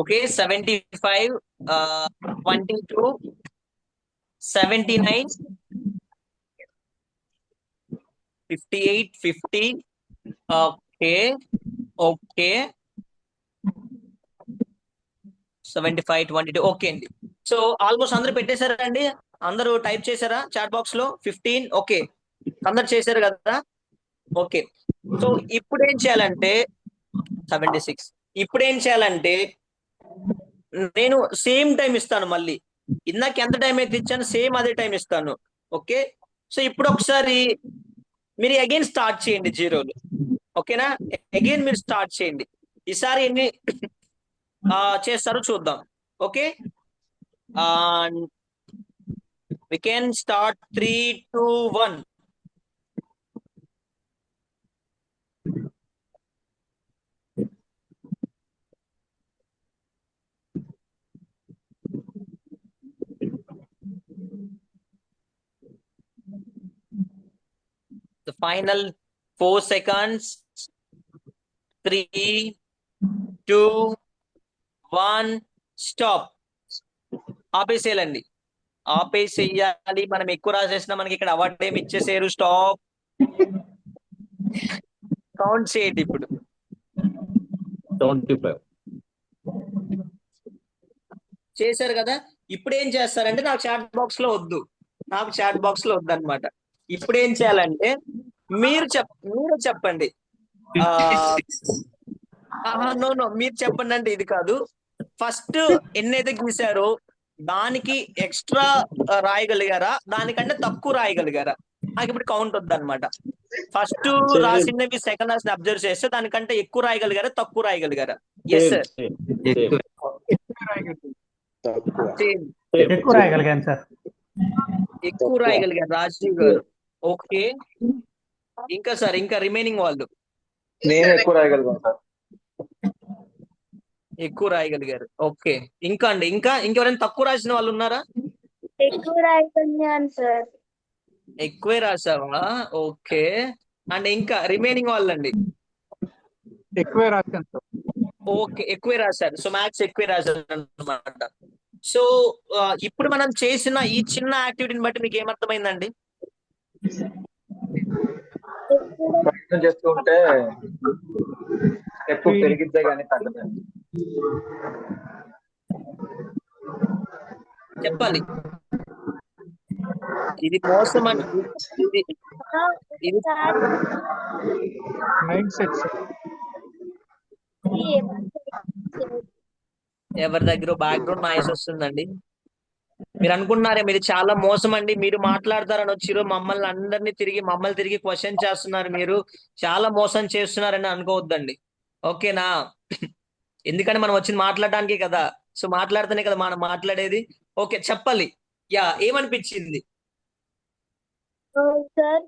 Okay, 75, 22, 79, 58, 50. Okay, 75, 22. Okay అండి. సో ఆల్మోస్ట్ అందరూ పెట్టేశారా అండి? అందరూ టైప్ చేశారా చాట్ బాక్స్ లో? 15. ఓకే, అందరు చేశారు కదా? ఓకే, సో ఇప్పుడు ఏం చేయాలంటే 76. ఇప్పుడు ఏం చేయాలంటే నేను సేమ్ టైం ఇస్తాను మళ్ళీ. ఇందాక ఎంత టైం అయితే ఇచ్చాను సేమ్ అదే టైం ఇస్తాను. ఓకే, సో ఇప్పుడు ఒకసారి మీరు అగైన్ స్టార్ట్ చేయండి జీరోలు. ఓకేనా, అగైన్ మీరు స్టార్ట్ చేయండి. ఈసారి ఎన్ని చేస్తారో చూద్దాం. Okay, we can start 3, 2, 1. The final 4 seconds. 3, 2, 1, stop. ఆపేసేయాలండి, ఆపేసేయాలి. మనం ఎక్కువ రాసేసినా మనకి ఇక్కడ అవార్డు ఏమి ఇచ్చేసారు. స్టాప్, కౌంట్ చేయండి. ఇప్పుడు 25 చేశారు కదా. ఇప్పుడు ఏం చేస్తారంటే నాకు చాట్ బాక్స్ లో వద్దు, అనమాట. ఇప్పుడు ఏం చేయాలంటే మీరు చెప్పండి. నో మీరు చెప్పండి అంటే ఇది కాదు. ఫస్ట్ ఎన్నైతే గీసారో దానికి ఎక్స్ట్రా రాయగలిగారా, దానికంటే తక్కువ రాయగలిగారా? నాకు ఇప్పుడు కౌంట్ వద్దు అనమాట. ఫస్ట్ రాసినవి సెకండ్ రాసిన అబ్జర్వ్ చేస్తే దానికంటే ఎక్కువ రాయగలిగారా, తక్కువ రాయగలిగారా? ఎస్ సార్, ఎక్కువ రాయగలిగాను సార్. ఎక్కువ రాయగలిగారు రాజీవ్ గారు. ఓకే, ఇంకా సార్, ఇంకా రిమైనింగ్ వాళ్ళు? నేను ఎక్కువ రాయగలిగాను సార్. ఎక్కువ రాయగలిగారు. ఓకే, ఇంకా అండి, ఇంకెవరైనా తక్కువ రాసిన వాళ్ళు ఉన్నారా? ఎక్కువ రాయగలిగాను సార్. ఎక్కువే రాసావా? ఓకే, అండ్ ఇంకా రిమైనింగ్ వాళ్ళండి? ఎక్కువే రాశాను సార్. ఓకే, ఎక్కువే రాశారు. సో మ్యాథ్స్ ఎక్కువే రాశారు అనమాట. సో ఇప్పుడు మనం చేసిన ఈ చిన్న యాక్టివిటీని బట్టి మీకు ఏమర్థమైందండి? ప్రయత్నం చేస్తూ ఉంటే ఎక్కువ పెరిగిద్దే కానీ తగ్గదండి. చెప్పాలి, ఇది మోసం అండి. ఇది మైండ్ సెట్ ఎవరి దగ్గర బ్యాక్గ్రౌండ్ నాయిస్ వస్తుందండి. మీరు అనుకుంటున్నారే మీరు చాలా మోసం అండి, మీరు మాట్లాడతారని వచ్చిరు మమ్మల్ని తిరిగి క్వశ్చన్ చేస్తున్నారు, మీరు చాలా మోసం చేస్తున్నారని అనుకోవద్దండి. ఓకేనా, ఎందుకంటే మనం వచ్చింది మాట్లాడడానికి కదా. సో మాట్లాడితేనే కదా మనం మాట్లాడేది. ఓకే, చెప్పాలి. యా, ఏమనిపించింది సార్?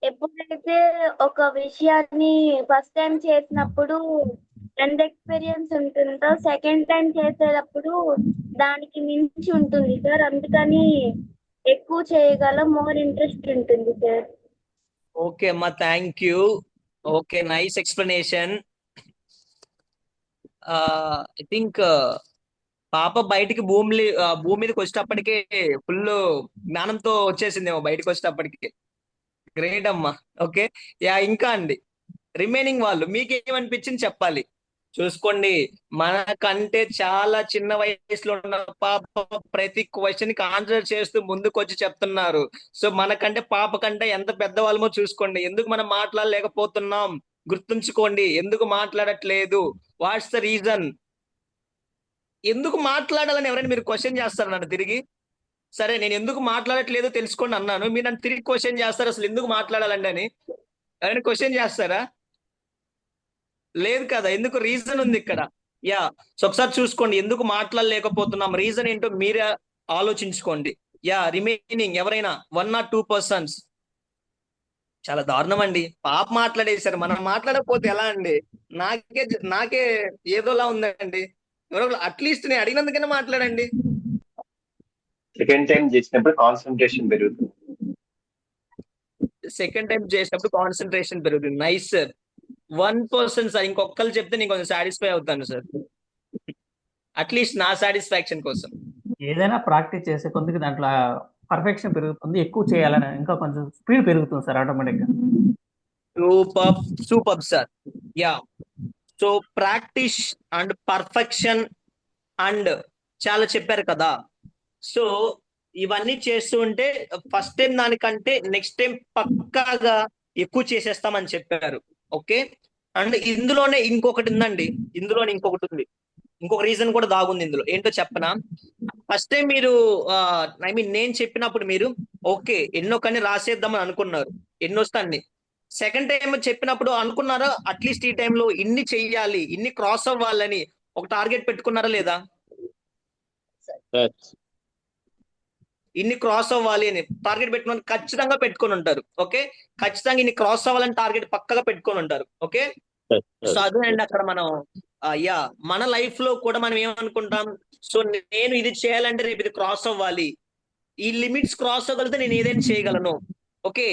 ఎప్పుడైతే ఒక విషయాన్ని ఫస్ట్ టైం చేసినప్పుడు ఎంత ఎక్స్పీరియన్స్ ఉంటుందో సెకండ్ టైం చేసేటప్పుడు దానికి మించి ఉంటుంది సార్. అందుకని ఎక్కువ చేయగలం, మోర్ ఇంట్రెస్ట్ ఉంటుంది సార్. ఓకే అమ్మా, thank you. Okay, nice explanation. I think పాప బయటికి భూమి మీదకి వచ్చేటప్పటికే ఫుల్ జ్ఞానంతో వచ్చేసిందేమో బయటకు వచ్చేటప్పటికి. గ్రేట్ అమ్మా. ఓకే, యా, ఇంకా అండి రిమైనింగ్ వాళ్ళు మీకేమనిపించింది చెప్పాలి. చూసుకోండి, మనకంటే చాలా చిన్న వయసులో ఉన్న పాప ప్రతి క్వశ్చన్ కి ఆన్సర్ చేస్తూ ముందుకు వచ్చి చెప్తున్నారు. సో మనకంటే పాప కంటే ఎంత పెద్దవాళ్ళమో చూసుకోండి. ఎందుకు మనం మాట్లాడలేకపోతున్నాం గుర్తుంచుకోండి. ఎందుకు మాట్లాడట్లేదు? What's the reason? ఎందుకు మాట్లాడాలని ఎవరైనా మీరు క్వశ్చన్ చేస్తారు నన్ను తిరిగి. సరే, నేను ఎందుకు మాట్లాడట్లేదు తెలుసుకోండి అన్నాను, మీరు నన్ను తిరిగి క్వశ్చన్ చేస్తారు అసలు ఎందుకు మాట్లాడాలండి అని. ఎవరైనా క్వశ్చన్ చేస్తారా? లేదు కదా. ఎందుకు? రీజన్ ఉంది ఇక్కడ. యా, సో ఒకసారి చూసుకోండి ఎందుకు మాట్లాడలేకపోతున్నాం, రీజన్ ఏంటో మీరే ఆలోచించుకోండి. యా, రిమైనింగ్ ఎవరైనా 1 or 2 persons. చాలా దారుణం అండి, పాప మాట్లాడేశారు, మనం మాట్లాడకపోతే ఎలా అండి? నాకే ఏదోలా ఉందండి. అట్లీస్ట్ నేను అడిగినందుకైనా మాట్లాడండి. సెకండ్ టైం చేసినప్పుడు కాన్సన్ట్రేషన్ పెరుగుతుంది. సెకండ్ టైం చేసినప్పుడు కాన్సన్ట్రేషన్ పెరుగుతుంది. Nice sir. 1% సార్, ఇంకొకరు చెప్తే నేను కొంచెం సాటిస్ఫై అవుతాను సార్, అట్లీస్ట్ నా సాటిస్ఫాక్షన్ కోసం. ఏదైనా ప్రాక్టీస్ చేసే కొద్దిగా దాంట్లో పర్ఫెక్షన్ పెరుగుతుంది, ఎక్కువ చేయాలని ఇంకా కొంచెం స్పీడ్ పెరుగుతుంది సార్ ఆటోమేటిక్ గా. Super sir. Ya, so practice and perfection and చాలా చెప్పారు కదా. సో ఇవన్నీ చేస్తూ ఉంటే ఫస్ట్ టైం దానికంటే నెక్స్ట్ టైం పక్కాగా ఎక్కువ చేసేస్తామని చెప్పారు. ఓకే, అండ్ ఇందులోనే ఇంకొకటి ఉందండి, ఉంది. ఇంకొక రీజన్ కూడా దాగుంది ఇందులో. ఏంటో చెప్పనా? ఫస్ట్ టైం మీరు నేను చెప్పినప్పుడు మీరు ఓకే ఎన్నో కానీ రాసేద్దామని అనుకున్నారు, ఎన్నొస్తే అన్ని. సెకండ్ టైం చెప్పినప్పుడు అనుకున్నారా అట్లీస్ట్ ఈ టైంలో ఇన్ని చెయ్యాలి, ఇన్ని క్రాస్ అవ్వాలని ఒక టార్గెట్ పెట్టుకున్నారా లేదా? ఇన్ని క్రాస్ అవ్వాలి అని టార్గెట్ పెట్టుకుని ఖచ్చితంగా పెట్టుకొని ఉంటారు. ఓకే, ఖచ్చితంగా ఇన్ని క్రాస్ అవ్వాలని టార్గెట్ పక్కగా పెట్టుకొని ఉంటారు. ఓకే, సో అదే అండి అక్కడ మనం మన లైఫ్ లో కూడా మనం ఏమనుకుంటాం, సో నేను ఇది చేయాలంటే రేపు ఇది క్రాస్ అవ్వాలి, ఈ లిమిట్స్ క్రాస్ అవ్వగలిగితే నేను ఏదైనా చేయగలను. ఓకే,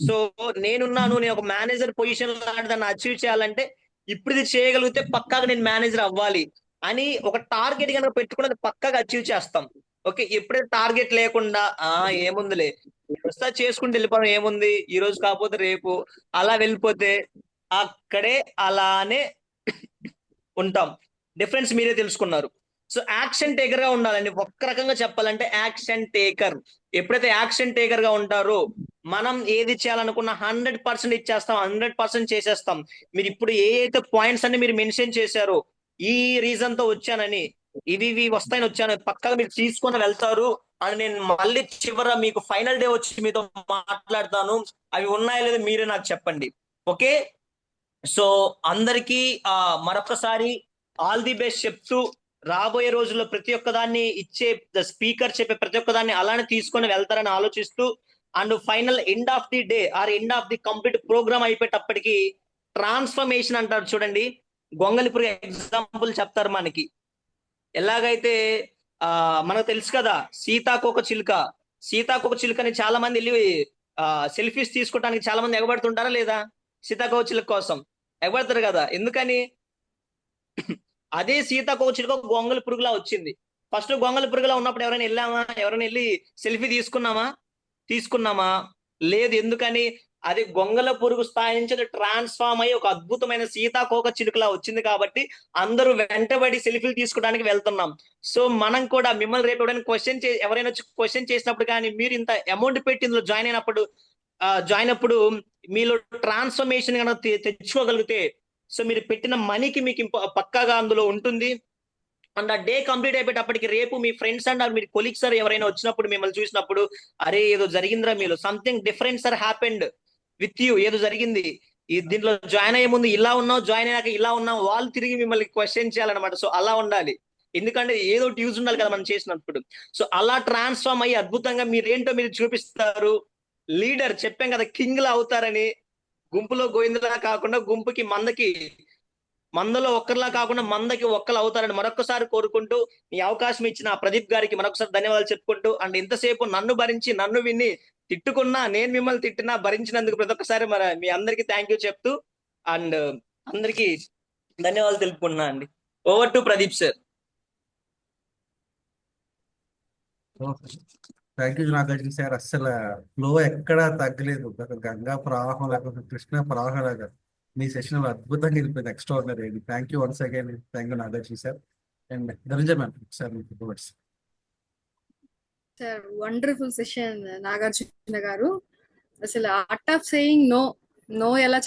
సో నేను ఒక మేనేజర్ పొజిషన్ దాన్ని అచీవ్ చేయాలంటే ఇప్పుడు ఇది చేయగలిగితే పక్కాగా నేను మేనేజర్ అవ్వాలి అని ఒక టార్గెట్ కనుక పెట్టుకున్నది పక్కాగా అచీవ్ చేస్తాం. ఓకే, ఎప్పుడైతే టార్గెట్ లేకుండా ఏముందిలే వస్తా చేసుకుంటూ వెళ్ళిపోవడం, ఏముంది ఈ రోజు కాకపోతే రేపు అలా వెళ్ళిపోతే అక్కడే అలానే ఉంటాం. డిఫరెన్స్ మీరే తెలుసుకున్నారు. సో యాక్షన్ టేకర్ గా ఉండాలండి. ఒక్క రకంగా చెప్పాలంటే యాక్షన్ టేకర్. ఎప్పుడైతే యాక్షన్ టేకర్ గా ఉంటారో మనం ఏది చేయాలనుకున్న 100% ఇచ్చేస్తాం, 100% చేసేస్తాం. మీరు ఇప్పుడు ఏ అయితే పాయింట్స్ అన్ని మీరు మెన్షన్ చేశారో, ఈ రీజన్ తో వచ్చానని, ఇవి వస్తాయని వచ్చాను పక్కగా మీరు తీసుకొని వెళ్తారు అని నేను మళ్ళీ చివర మీకు ఫైనల్ డే వచ్చి మీతో మాట్లాడతాను. అవి ఉన్నాయో లేదో మీరే నాకు చెప్పండి. ఓకే, సో అందరికీ మరొకసారి ఆల్ ది బెస్ట్ చెప్తూ రాబోయే రోజుల్లో ప్రతి ఒక్క దాన్ని ఇచ్చే స్పీకర్ చెప్పే ప్రతి ఒక్క దాన్ని అలానే తీసుకొని వెళ్తారని ఆలోచిస్తూ, and final end of the day or end of the complete programme అయిపోయేటప్పటికి ట్రాన్స్ఫర్మేషన్ అంటారు చూడండి. గొంగళిపురి ఎగ్జాంపుల్ చెప్తారు మనకి. ఎలాగైతే మనకు తెలుసు కదా, సీతాకోక చిలుకని చాలా మంది వెళ్ళి సెల్ఫీస్ తీసుకోవడానికి చాలా మంది ఎగబడుతుంటారా లేదా? సీతాకోక చిలుక కోసం ఎగబడతారు కదా. ఎందుకని? అదే సీతాకోక చిలుక గొంగళి పురుగులా వచ్చింది. ఫస్ట్ గొంగళి పురుగులా ఉన్నప్పుడు ఎవరైనా వెళ్ళి సెల్ఫీ తీసుకున్నామా? లేదు. ఎందుకని? అది గొంగళ పురుగు స్థాయి నుంచి అది ట్రాన్స్ఫార్మ్ అయ్యి ఒక అద్భుతమైన సీతాకోక చిలుకలా వచ్చింది కాబట్టి అందరూ వెంటబడి సెల్ఫీలు తీసుకోవడానికి వెళ్తున్నాం. సో మనం కూడా మిమ్మల్ని రేపు ఎవరైనా క్వశ్చన్ చేసినప్పుడు కానీ మీరు ఇంత అమౌంట్ పెట్టి ఇందులో జాయిన్ అయినప్పుడు మీలో ట్రాన్స్ఫర్మేషన్ కనుక తెచ్చుకోగలిగితే, సో మీరు పెట్టిన మనీకి మీకు పక్కాగా అందులో ఉంటుంది. అండ్ ఆ డే కంప్లీట్ అయిపోయేటప్పటికి రేపు మీ ఫ్రెండ్స్ అండ్ మీరు కొలీగ్స్ ఎవరైనా వచ్చినప్పుడు మిమ్మల్ని చూసినప్పుడు, అరే ఏదో జరిగిందిరా, మీలో something different happened with you, ఏదో జరిగింది, దీంట్లో జాయిన్ అయ్యే ముందు ఇలా ఉన్నావు, జాయిన్ అయ్యాక ఇలా ఉన్నావు, వాళ్ళు తిరిగి మిమ్మల్ని క్వశ్చన్ చేయాలన్నమాట. సో అలా ఉండాలి, ఎందుకంటే ఏదో యూజ్ ఉండాలి కదా మనం చేసినప్పుడు. సో అలా ట్రాన్స్ఫార్మ్ అయ్యి అద్భుతంగా మీరేంటో మీరు చూపిస్తారు. లీడర్ చెప్పాం కదా, కింగ్ లా అవుతారని. గుంపులో గోవిందలా కాకుండా గుంపుకి మందలో ఒక్కరిలా కాకుండా మందకి ఒక్కరు అవుతారని మరొకసారి కోరుకుంటూ, ఈ అవకాశం ఇచ్చిన ప్రదీప్ గారికి మరొకసారి ధన్యవాదాలు చెప్పుకుంటూ, అండ్ ఇంతసేపు నన్ను భరించి నన్ను విని తిట్టుకున్నా, నేను మిమ్మల్ని తిట్టినా భరించినందుకు ప్రతి ఒక్కసారి మీ అందరికీ థ్యాంక్ యూ చెప్తూ అండ్ అందరికీ ధన్యవాదాలు తెలుపుకుంటున్నా అండి. Over to Pradeep sir. Thank you Nagarjuna sir. అస్సలు ఫ్లో ఎక్కడా తగ్గలేదు. ఒక గంగా ప్రవాహం లేకపోతే కృష్ణ ప్రవాహం లాగా మీ సెషన్ అద్భుతంగా వెళ్ళిపోయింది. Extraordinary. Thank you once again. Thank you Nagarjuna sir. And Dhananjaya ma'am sir మీకు సార్ వండర్ఫుల్ సెషన్ నాగార్జున గారు. అసలు ఆర్ట్ ఆఫ్ సేయింగ్ నో ఎలా